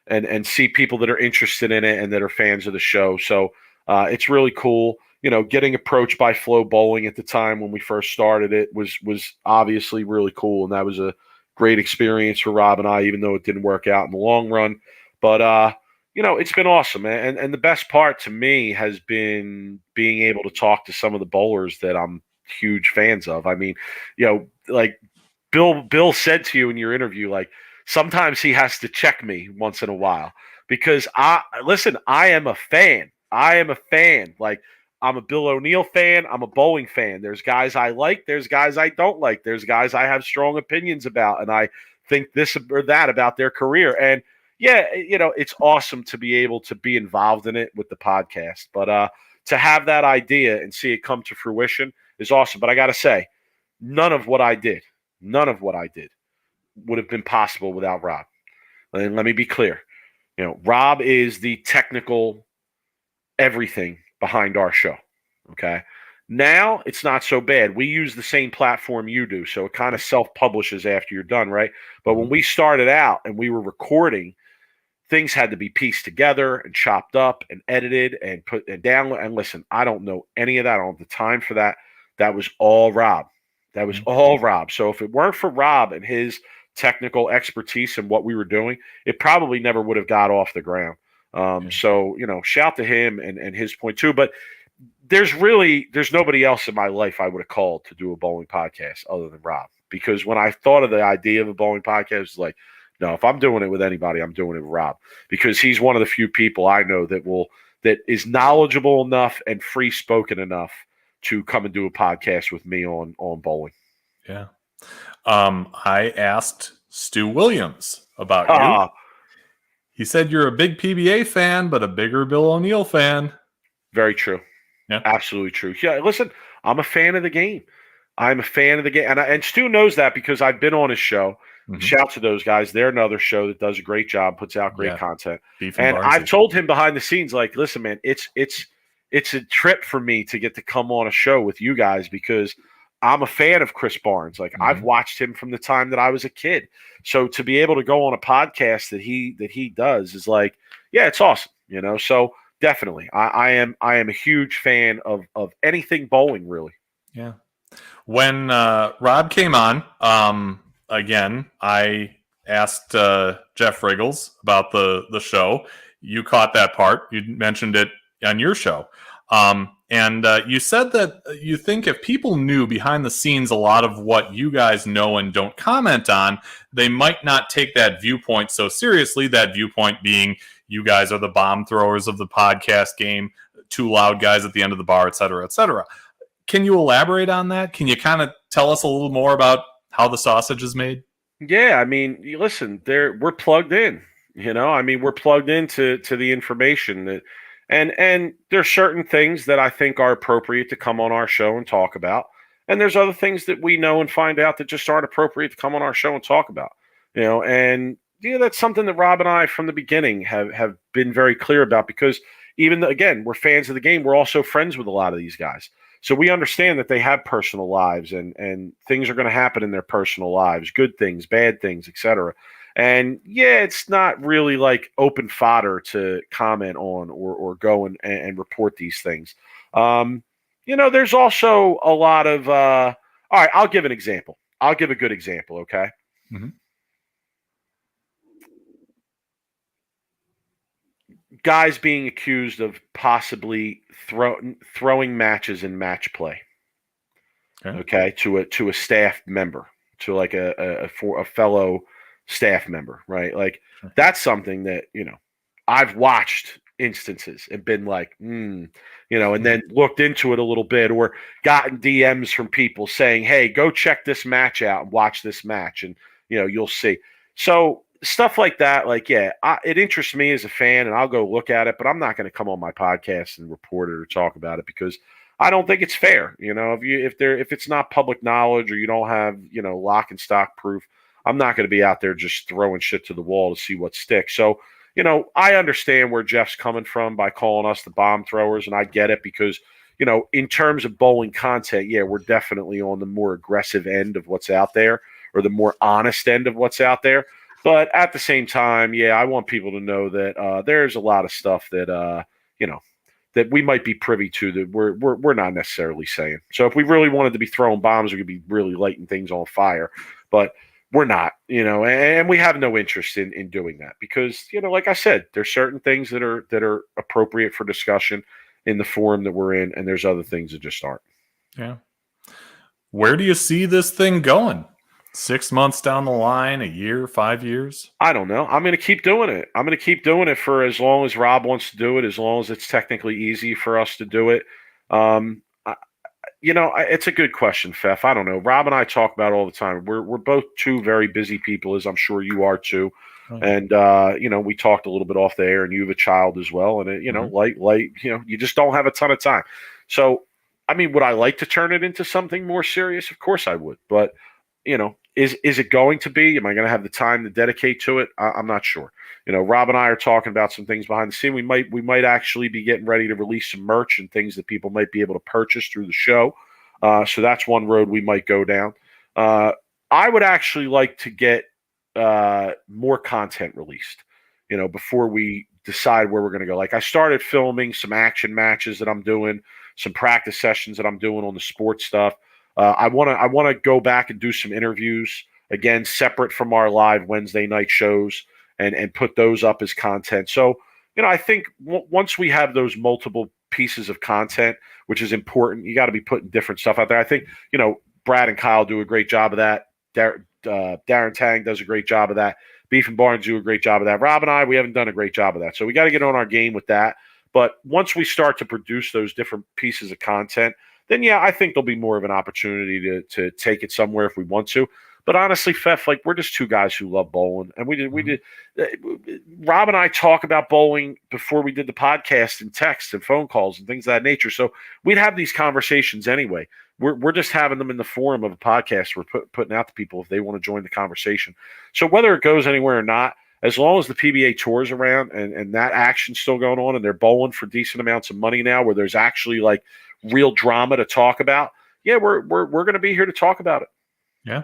and see people that are interested in it and that are fans of the show. So it's really cool. Getting approached by Flow Bowling at the time when we first started it was obviously really cool. And that was a great experience for Rob and I, even though it didn't work out in the long run. But, it's been awesome. And the best part to me has been being able to talk to some of the bowlers that I'm huge fans of. I mean, like Bill said to you in your interview, like, sometimes he has to check me once in a while because I am a fan. I am a fan. Like, I'm a Bill O'Neill fan. I'm a bowling fan. There's guys I like. There's guys I don't like. There's guys I have strong opinions about, and I think this or that about their career. And yeah, it's awesome to be able to be involved in it with the podcast. But to have that idea and see it come to fruition is awesome. But I got to say, none of what I did would have been possible without Rob. And let me be clear. Rob is the technical everything behind our show. Okay. Now it's not so bad. We use the same platform you do, so it kind of self-publishes after you're done, right? But when we started out and we were recording, things had to be pieced together and chopped up and edited and put and down. And listen, I don't know any of that. I don't have the time for that. That was all Rob. So if it weren't for Rob and his technical expertise and what we were doing, it probably never would have got off the ground. So, shout to him and his point too. But there's nobody else in my life I would have called to do a bowling podcast other than Rob. Because when I thought of the idea of a bowling podcast, it's like, no, if I'm doing it with anybody, I'm doing it with Rob. Because he's one of the few people I know that is knowledgeable enough and free spoken enough to come and do a podcast with me on bowling. Yeah. I asked Stu Williams about you. He said you're a big PBA fan, but a bigger Bill O'Neill fan. Very true. Yeah, absolutely true. Yeah, listen, I'm a fan of the game. I'm a fan of the game, and Stu knows that because I've been on his show. Mm-hmm. Shout to those guys. They're another show that does a great job, puts out great content. And I've told him behind the scenes, like, listen, man, it's a trip for me to get to come on a show with you guys because I'm a fan of Chris Barnes. Like I've watched him from the time that I was a kid. So to be able to go on a podcast that he does is like, yeah, it's awesome. So definitely I am a huge fan of anything bowling, really. Yeah. When Rob came on, again, I asked Jeff Riggles about the show. You caught that part. You mentioned it on your show. And you said that you think if people knew behind the scenes a lot of what you guys know and don't comment on, they might not take that viewpoint so seriously, that viewpoint being you guys are the bomb throwers of the podcast game, two loud guys at the end of the bar, et cetera, et cetera. Can you elaborate on that? Can you kind of tell us a little more about how the sausage is made? Yeah, I mean, listen, we're plugged in. We're plugged into the information that. And there's certain things that I think are appropriate to come on our show and talk about. And there's other things that we know and find out that just aren't appropriate to come on our show and talk about. That's something that Rob and I from the beginning have been very clear about because even though, again, we're fans of the game, we're also friends with a lot of these guys. So we understand that they have personal lives and things are going to happen in their personal lives, good things, bad things, et cetera. And yeah, it's not really like open fodder to comment on or go and report these things. There's also a lot of, all right, I'll give an example. I'll give a good example. Okay. Mm-hmm. Guys being accused of possibly throwing matches in match play. Okay. To a staff member, to like a fellow staff member, right? Like that's something that, I've watched instances and been like, and then looked into it a little bit or gotten DMs from people saying, hey, go check this match out and watch this match. And, you'll see. So stuff like that, like, yeah, it interests me as a fan and I'll go look at it, but I'm not going to come on my podcast and report it or talk about it because I don't think it's fair. If it's not public knowledge or you don't have, lock and stock proof, I'm not going to be out there just throwing shit to the wall to see what sticks. So, I understand where Jeff's coming from by calling us the bomb throwers, and I get it because, in terms of bowling content, yeah, we're definitely on the more aggressive end of what's out there or the more honest end of what's out there. But at the same time, yeah, I want people to know that there's a lot of stuff that, that we might be privy to that we're not necessarily saying. So if we really wanted to be throwing bombs, we could be really lighting things on fire. But we're not, and we have no interest in doing that because, like I said, there's certain things that are appropriate for discussion in the forum that we're in, and there's other things that just aren't. Yeah. Where do you see this thing going? 6 months down the line, a year, 5 years? I don't know. I'm going to keep doing it. I'm going to keep doing it for as long as Rob wants to do it, as long as it's technically easy for us to do it. It's a good question, Fef. I don't know. Rob and I talk about it all the time. We're both two very busy people, as I'm sure you are too. And we talked a little bit off the air, and you have a child as well, and you just don't have a ton of time. So, I mean, would I like to turn it into something more serious? Of course I would. But is it going to be? Am I going to have the time to dedicate to it? I'm not sure. Rob and I are talking about some things behind the scene. We might actually be getting ready to release some merch and things that people might be able to purchase through the show. So that's one road we might go down. I would actually like to get more content released, before we decide where we're going to go. Like, I started filming some action matches that I'm doing, some practice sessions that I'm doing on the sports stuff. I want to go back and do some interviews again, separate from our live Wednesday night shows, and put those up as content. So, I think once we have those multiple pieces of content, which is important, you got to be putting different stuff out there. I think, Brad and Kyle do a great job of that. Darren Tang does a great job of that. Beef and Barnes do a great job of that. Rob and I, we haven't done a great job of that. So we got to get on our game with that. But once we start to produce those different pieces of content, then yeah, I think there'll be more of an opportunity to take it somewhere if we want to. But honestly, Fef, like, we're just two guys who love bowling, and we did. Rob and I talk about bowling before we did the podcast and texts and phone calls and things of that nature. So we'd have these conversations anyway. We're just having them in the form of a podcast we're putting out to people if they want to join the conversation. So whether it goes anywhere or not, as long as the PBA tour's around and that action's still going on, and they're bowling for decent amounts of money now, where there's actually like real drama to talk about, yeah, we're going to be here to talk about it. Yeah.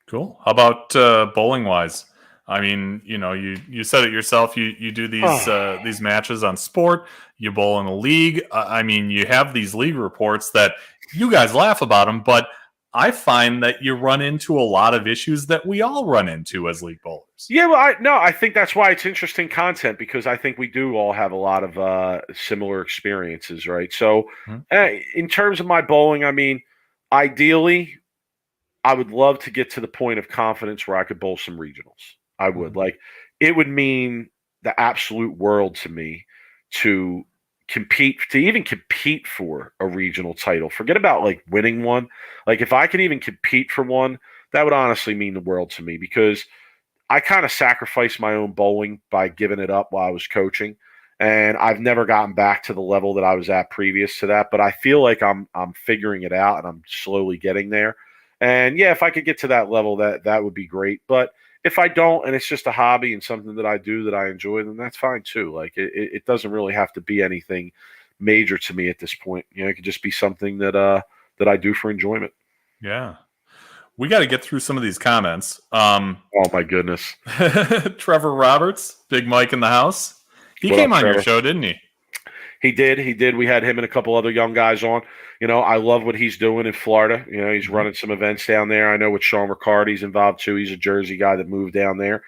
Cool. How about bowling wise? I mean, you said it yourself. You do these matches on Sport. You bowl in a league. I mean, you have these league reports that you guys laugh about them, but I find that you run into a lot of issues that we all run into as league bowlers. Yeah, well, I think that's why it's interesting content, because I think we do all have a lot of similar experiences, right? So, in terms of my bowling, I mean, ideally, I would love to get to the point of confidence where I could bowl some regionals. I would. Like, it would mean the absolute world to me to even compete for a regional title. Forget about like winning one. Like, if I could even compete for one, that would honestly mean the world to me, because I kind of sacrificed my own bowling by giving it up while I was coaching. And I've never gotten back to the level that I was at previous to that, but I feel like I'm figuring it out, and I'm slowly getting there. And yeah, if I could get to that level, that would be great. But if I don't, and it's just a hobby and something that I do that I enjoy, then that's fine too. Like, it doesn't really have to be anything major to me at this point. It could just be something that I do for enjoyment. Yeah. We got to get through some of these comments. Oh my goodness. Trevor Roberts, Big Mike in the house. He came on your show, didn't he? He did. We had him and a couple other young guys on. I love what he's doing in Florida. He's running some events down there. I know with Sean Riccardi's involved too. He's a Jersey guy that moved down there.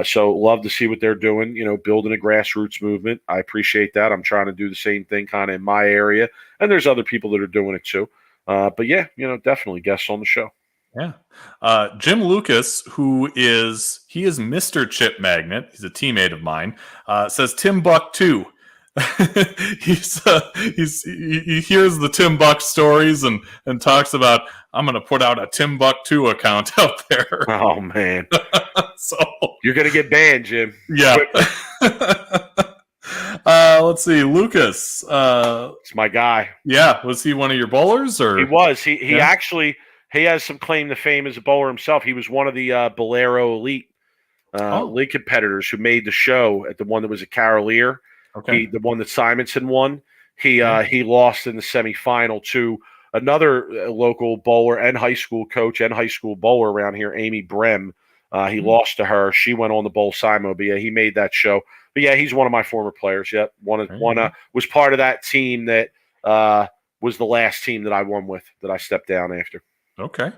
So love to see what they're doing, building a grassroots movement. I appreciate that. I'm trying to do the same thing kind of in my area. And there's other people that are doing it too. But yeah, definitely guests on the show. Yeah. Jim Lucas, he is Mr. Chip Magnet. He's a teammate of mine, says Timbuktu. He hears the Tim Buck stories and talks about, I'm going to put out a Timbuktu account out there. Oh man. So you're going to get banned, Jim. Yeah. Let's see. Lucas. It's my guy. Yeah. Was he one of your bowlers, or? He was. He actually, he has some claim to fame as a bowler himself. He was one of the Bolero Elite league competitors who made the show at the one that was at Carolier. Okay. The one that Simonson won. He lost in the semifinal to another local bowler and high school coach and high school bowler around here, Amy Brem. He lost to her. She went on the bowl Simo, but yeah, he made that show. But yeah, he's one of my former players. Yep, was part of that team that was the last team that I won with, that I stepped down after. Okay.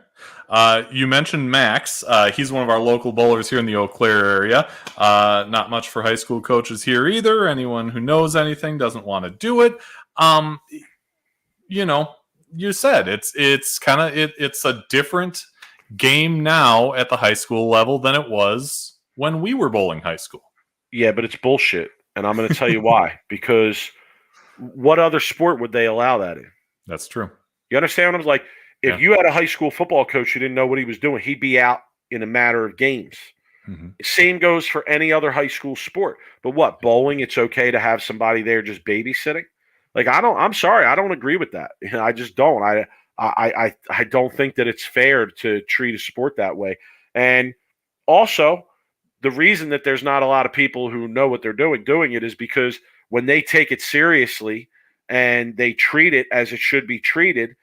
You mentioned Max. He's one of our local bowlers here in the Eau Claire area. Not much for high school coaches here either. Anyone who knows anything doesn't want to do it. You said it's a different game now at the high school level than it was when we were bowling high school. Yeah, but it's bullshit. And I'm going to tell you why. Because what other sport would they allow that in? That's true. You understand what I'm like? If Yeah. you had a high school football coach who didn't know what he was doing, he'd be out in a matter of games. Mm-hmm. Same goes for any other high school sport. But what, bowling, it's okay to have somebody there just babysitting? Like, I'm sorry, I don't agree with that. I just don't. I don't think that it's fair to treat a sport that way. And also, the reason that there's not a lot of people who know what they're doing it is because when they take it seriously and they treat it as it should be treated,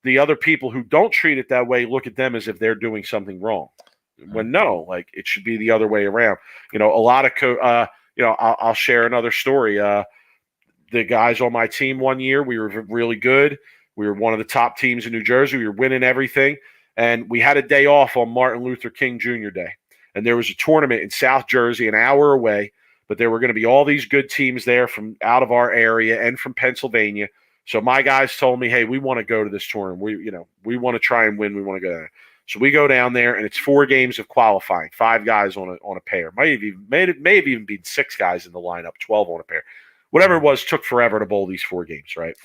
the other people who don't treat it that way look at them as if they're doing something wrong. When no, like it should be the other way around. A lot of I'll share another story. The guys on my team one year, we were really good. We were one of the top teams in New Jersey. We were winning everything, and we had a day off on Martin Luther King Jr. Day. And there was a tournament in South Jersey, an hour away, but there were going to be all these good teams there from out of our area and from Pennsylvania. So my guys told me, hey, we want to go to this tournament. We want to try and win. We want to go there. So we go down there, and it's 4 games of qualifying, 5 guys on a pair. May have even been 6 guys in the lineup, 12 on a pair. Whatever it was, took forever to bowl these 4 games, right?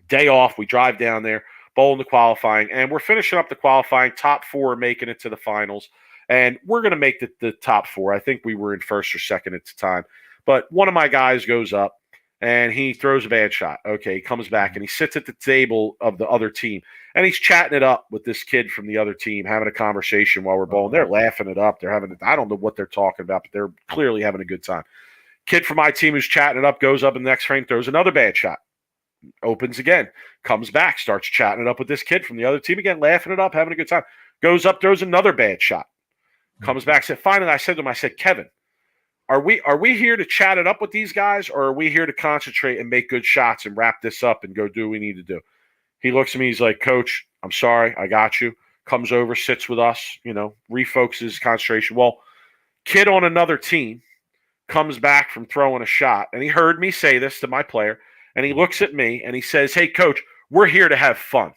Day off, we drive down there, bowl in the qualifying, and we're finishing up the qualifying. Top 4 are making it to the finals. And we're going to make the top 4. I think we were in first or second at the time. But one of my guys goes up, and he throws a bad shot. Okay, he comes back, and he sits at the table of the other team. And he's chatting it up with this kid from the other team, having a conversation while we're bowling. They're laughing it up. I don't know what they're talking about, but they're clearly having a good time. Kid from my team who's chatting it up goes up in the next frame, throws another bad shot. Opens again, comes back, starts chatting it up with this kid from the other team again, laughing it up, having a good time. Goes up, throws another bad shot. Comes back, said, finally, I said to him, Kevin, are we here to chat it up with these guys, or are we here to concentrate and make good shots and wrap this up and go do what we need to do? He looks at me, he's like, Coach, I'm sorry, I got you. Comes over, sits with us, refocuses concentration. Well, kid on another team comes back from throwing a shot, and he heard me say this to my player, and he looks at me and he says, hey, Coach, we're here to have fun.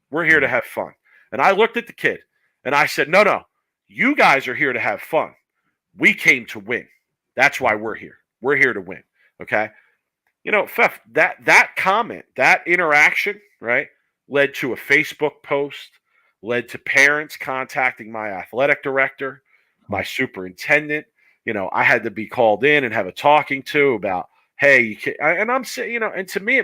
We're here to have fun. And I looked at the kid, and I said, no. You guys are here to have fun. We came to win. That's why we're here. We're here to win. Okay. Fef, that comment, that interaction, right, led to a Facebook post, led to parents contacting my athletic director, my superintendent. I had to be called in and have a talking to about, hey, and I'm saying, and to me,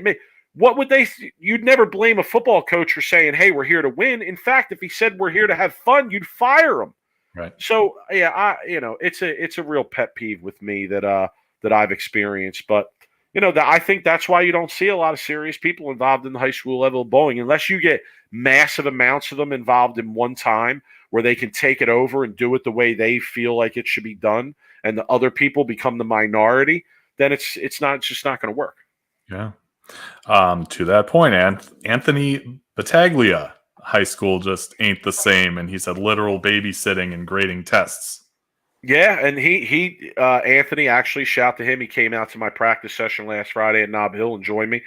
what would you'd never blame a football coach for saying, hey, we're here to win. In fact, if he said we're here to have fun, you'd fire him. Right. So yeah, it's a real pet peeve with me that I've experienced. But I think that's why you don't see a lot of serious people involved in the high school level of bowling, unless you get massive amounts of them involved in one time where they can take it over and do it the way they feel like it should be done, and the other people become the minority. Then it's just not going to work. Yeah. To that point, Anthony Battaglia. High school just ain't the same, and he said literal babysitting and grading tests. Yeah, and he Anthony, actually, shout to him. He came out to my practice session last Friday at Nob Hill and joined me.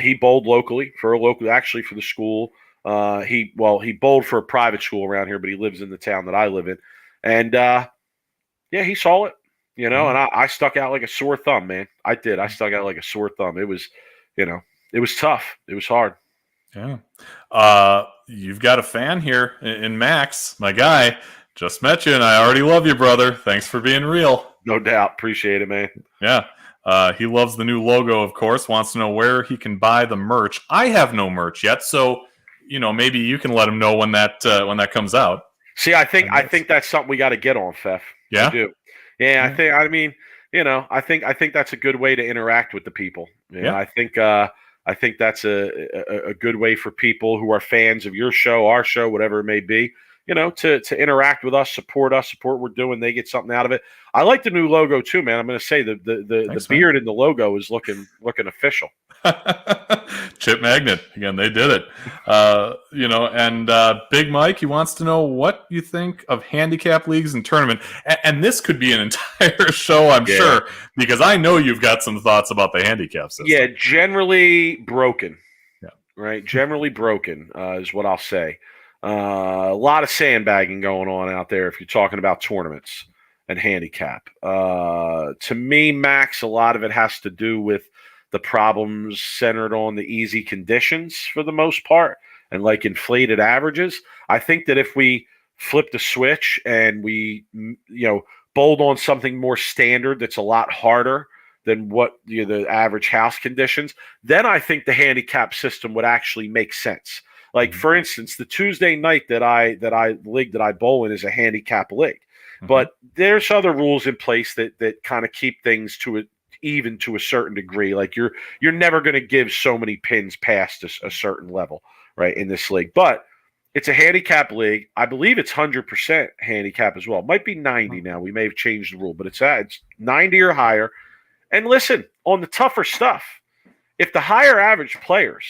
He bowled locally for the school. He bowled for a private school around here, but he lives in the town that I live in. And he saw it, and I stuck out like a sore thumb, man. I did. I stuck out like a sore thumb. It was, it was tough. It was hard. Yeah. You've got a fan here in Max, my guy. Just met you, and I already love you, brother. Thanks for being real. No doubt. Appreciate it, man. Yeah. He loves the new logo, of course. Wants to know where he can buy the merch. I have no merch yet, so maybe you can let him know when that comes out. See, I think that's something we got to get on, Fef. Yeah. I do. Yeah. I think that's a good way to interact with the people. I think that's a good way for people who are fans of your show, our show, whatever it may be, to interact with us, support what we're doing. They get something out of it. I like the new logo too, man. I'm going to say the beard in the logo is looking official. Chip Magnet again. They did it. And Big Mike, he wants to know what you think of handicap leagues and tournament. And this could be an entire show, I'm sure, because I know you've got some thoughts about the handicap system. Yeah, generally broken. Yeah. Right. Generally broken is what I'll say. A lot of sandbagging going on out there if you're talking about tournaments and handicap. To me, Max, a lot of it has to do with the problems centered on the easy conditions for the most part and like inflated averages. I think that if we flip the switch and we, bold on something more standard that's a lot harder than what the average house conditions, then I think the handicap system would actually make sense. Like, for instance, the Tuesday night that I bowl in is a handicap league. But there's other rules in place that kind of keep things even to a certain degree. Like you're never going to give so many pins past a certain level, right, in this league. But it's a handicap league. I believe it's 100% handicap as well. It might be 90 now. We may have changed the rule, but it's 90 or higher. And listen, on the tougher stuff, if the higher average players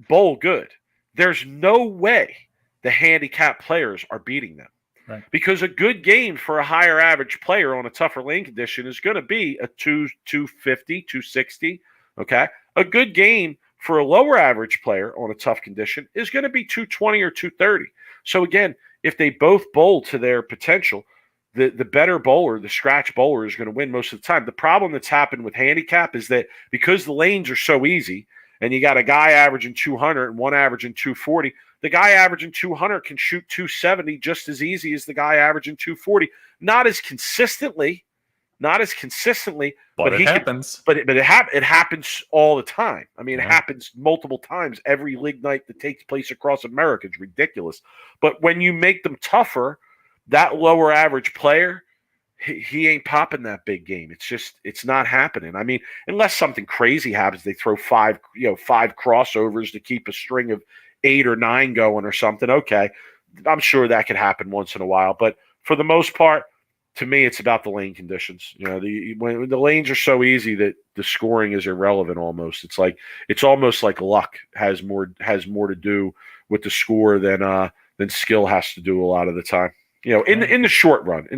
bowl good, there's no way the handicap players are beating them. Right. Because a good game for a higher average player on a tougher lane condition is going to be a 250, 260. Okay. A good game for a lower average player on a tough condition is going to be 220 or 230. So again, if they both bowl to their potential, the better bowler, the scratch bowler, is going to win most of the time. The problem that's happened with handicap is that because the lanes are so easy and you got a guy averaging 200 and one averaging 240, the guy averaging 200 can shoot 270 just as easy as the guy averaging 240. Not as consistently, but it happens. It happens all the time. I mean, It happens multiple times every league night that takes place across America. It's ridiculous. But when you make them tougher, that lower average player, he ain't popping that big game. It's not happening. I mean, unless something crazy happens, they throw five crossovers to keep a string of 8 or 9 going or something. Okay, I'm sure that could happen once in a while. But for the most part, to me, it's about the lane conditions. When the lanes are so easy that the scoring is irrelevant almost. It's almost like luck has more to do with the score than skill has to do a lot of the time. In the short run.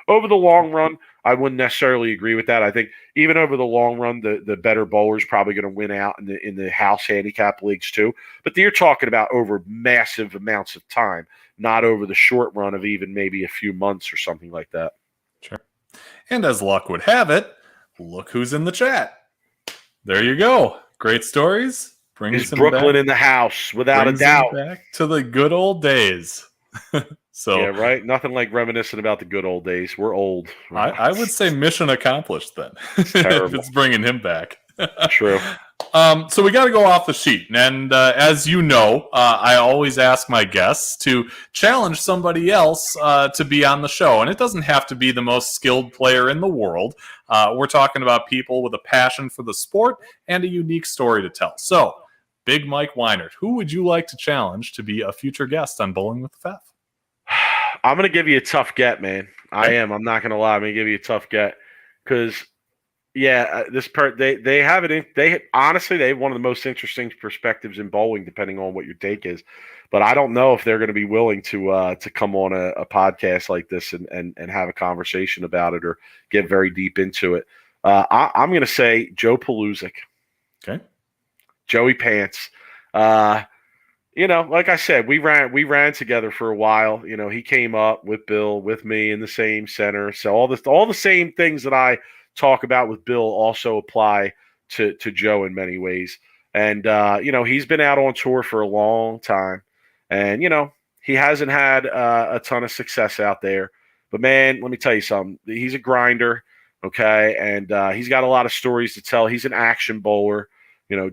Over the long run, I wouldn't necessarily agree with that. I think even over the long run, the better bowler is probably going to win out in the house handicap leagues too. But you're talking about over massive amounts of time, not over the short run of even maybe a few months or something like that. Sure. And as luck would have it, look who's in the chat. There you go. Great stories. Is Brooklyn in the house, without a doubt. Back to the good old days. So yeah, right. Nothing like reminiscing about the good old days. We're old. I would say mission accomplished then. If it's bringing him back. True. So we got to go off the sheet, and as you know, I always ask my guests to challenge somebody else to be on the show, and it doesn't have to be the most skilled player in the world. We're talking about people with a passion for the sport and a unique story to tell. So, Big Mike Weinert, who would you like to challenge to be a future guest on Bowling with the Fef? I'm going to give you a tough get, man. I am. I'm not going to lie. I'm going to give you a tough get because, they have it. Honestly, they have one of the most interesting perspectives in bowling, depending on what your take is. But I don't know if they're going to be willing to come on a podcast like this and have a conversation about it or get very deep into it. I'm going to say Joe Piroozshad. Okay. Joey Pants. Like I said, we ran together for a while. He came up with Bill, with me in the same center. So all the same things that I talk about with Bill also apply to Joe in many ways. And he's been out on tour for a long time, and he hasn't had a ton of success out there. But man, let me tell you something. He's a grinder, okay, and he's got a lot of stories to tell. He's an action bowler.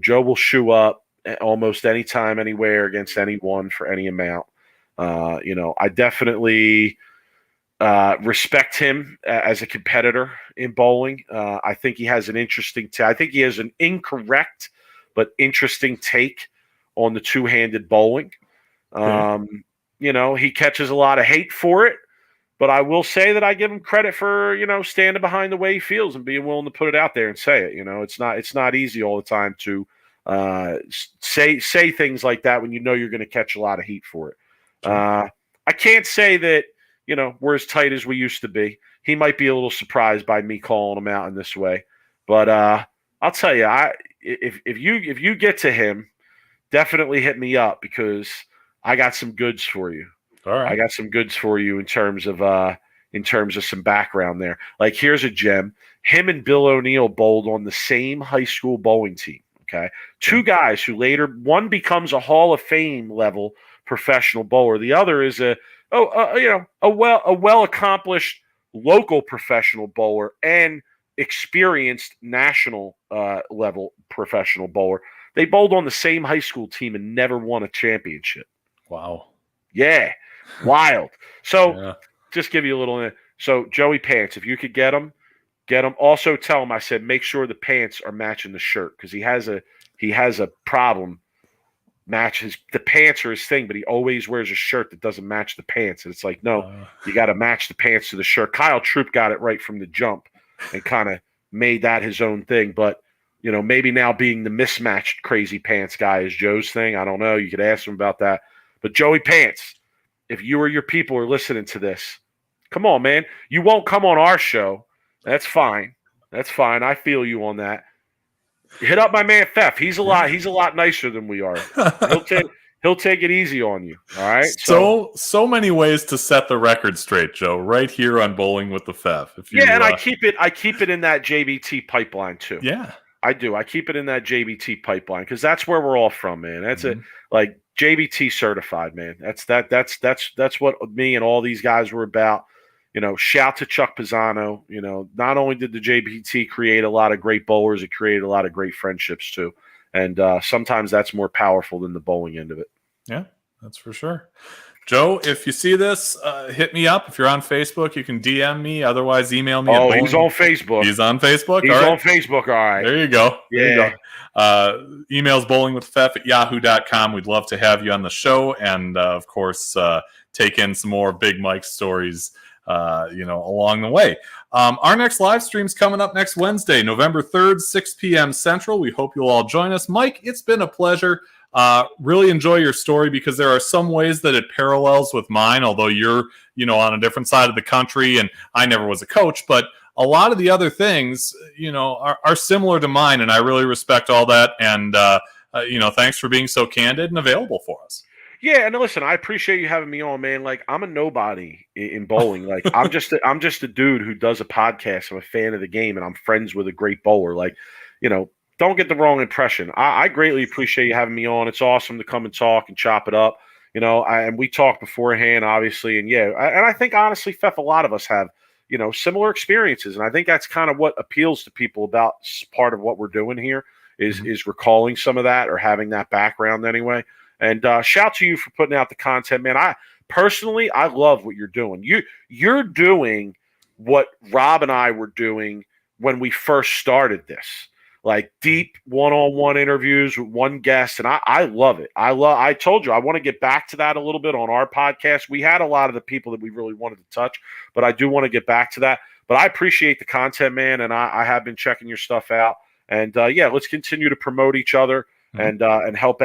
Joe will shoe up almost anytime, anywhere, against anyone for any amount. I definitely respect him as a competitor in bowling. I think he has an interesting I think he has an incorrect but interesting take on the two-handed bowling. He catches a lot of hate for it, but I will say that I give him credit for, standing behind the way he feels and being willing to put it out there and say it. It's not easy all the time to say things like that when you're going to catch a lot of heat for it. Sure. I can't say that we're as tight as we used to be. He might be a little surprised by me calling him out in this way, but I'll tell you, if you get to him, definitely hit me up because I got some goods for you. All right, I got some goods for you in terms of in terms of some background there. Like, here's a gem. Him and Bill O'Neill bowled on the same high school bowling team. Okay. Two guys who later, one becomes a Hall of Fame level professional bowler. The other is a well accomplished local professional bowler and experienced national level professional bowler. They bowled on the same high school team and never won a championship. Wow. Yeah. Wild. So just give you a little. So Joey Pants, if you could get him. Also tell him I said make sure the pants are matching the shirt because he has a problem. The pants are his thing, but he always wears a shirt that doesn't match the pants. And it's like, no, you got to match the pants to the shirt. Kyle Troop got it right from the jump and kind of made that his own thing. But, maybe now being the mismatched crazy pants guy is Joe's thing. I don't know. You could ask him about that. But Joey Pants, if you or your people are listening to this, come on, man. You won't come on our show. That's fine. I feel you on that. Hit up my man Fef. He's a lot nicer than we are. He'll take it easy on you. All right. So many ways to set the record straight, Joe. Right here on Bowling with the Fef. And I keep it in that JBT pipeline too. Yeah, I do. I keep it in that JBT pipeline because that's where we're all from, man. That's it. Like JBT certified, man. That's what me and all these guys were about. Shout to Chuck Pisano. Not only did the JBT create a lot of great bowlers, it created a lot of great friendships too. And sometimes that's more powerful than the bowling end of it. Yeah, that's for sure. Joe, if you see this, hit me up. If you're on Facebook, you can DM me. Otherwise, email me. He's on Facebook. He's on Facebook? He's on Facebook, all right. There you go. Yeah. There you go. Emails bowlingwithfef@yahoo.com. We'd love to have you on the show. And, of course, take in some more Big Mike stories along the way. Our next live stream's coming up next Wednesday, November 3rd, 6 p.m. Central. We hope you'll all join us. Mike, it's been a pleasure. Really enjoy your story because there are some ways that it parallels with mine, although you're, on a different side of the country and I never was a coach, but a lot of the other things, are similar to mine, and I really respect all that. And, thanks for being so candid and available for us. Yeah, and listen, I appreciate you having me on, man. Like, I'm a nobody in bowling. Like, I'm just a dude who does a podcast. I'm a fan of the game, and I'm friends with a great bowler. Like, don't get the wrong impression. I greatly appreciate you having me on. It's awesome to come and talk and chop it up. And we talked beforehand, obviously, and I think honestly, Fef, a lot of us have, similar experiences, and I think that's kind of what appeals to people about part of what we're doing here is recalling some of that or having that background anyway. And shout to you for putting out the content, man. I love what you're doing. You're doing what Rob and I were doing when we first started this, like deep one-on-one interviews with one guest, and I love it. I told you I want to get back to that a little bit on our podcast. We had a lot of the people that we really wanted to touch, but I do want to get back to that. But I appreciate the content, man, and I have been checking your stuff out. And let's continue to promote each other. And help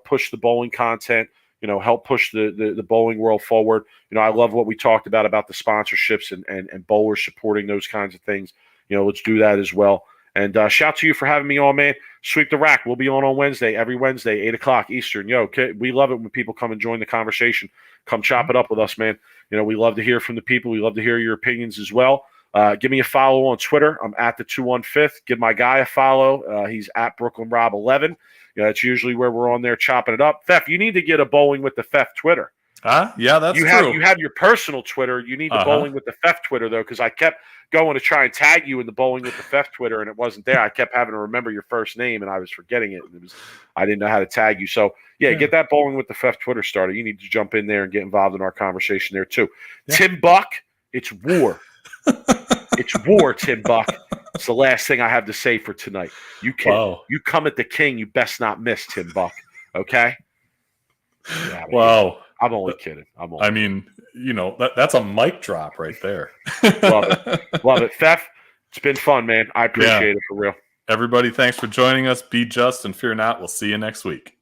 push the bowling content, help push the bowling world forward. I love what we talked about the sponsorships and bowlers supporting those kinds of things. Let's do that as well. And shout to you for having me on, man. Sweep the Rack. We'll be on Wednesday, every Wednesday, 8 o'clock Eastern. We love it when people come and join the conversation. Come chop it up with us, man. We love to hear from the people. We love to hear your opinions as well. Give me a follow on Twitter. I'm at the 215th. Give my guy a follow. He's at BrooklynRob11. That's usually where we're on there chopping it up. Fef, you need to get a Bowling with the Fef Twitter. Yeah, that's true. You have your personal Twitter. You need the Bowling with the Fef Twitter, though, because I kept going to try and tag you in the Bowling with the Fef Twitter, and it wasn't there. I kept having to remember your first name, and I was forgetting it. I didn't know how to tag you. So, get that Bowling with the Fef Twitter started. You need to jump in there and get involved in our conversation there, too. Yeah. Tim Buck, it's war. It's war, Tim Buck. It's the last thing I have to say for tonight. You come at the king, you best not miss, Tim Buck. Okay? Wow. I'm only kidding. That's a mic drop right there. Love it. Love it. Fef, it's been fun, man. I appreciate it for real. Everybody, thanks for joining us. Be just and fear not. We'll see you next week.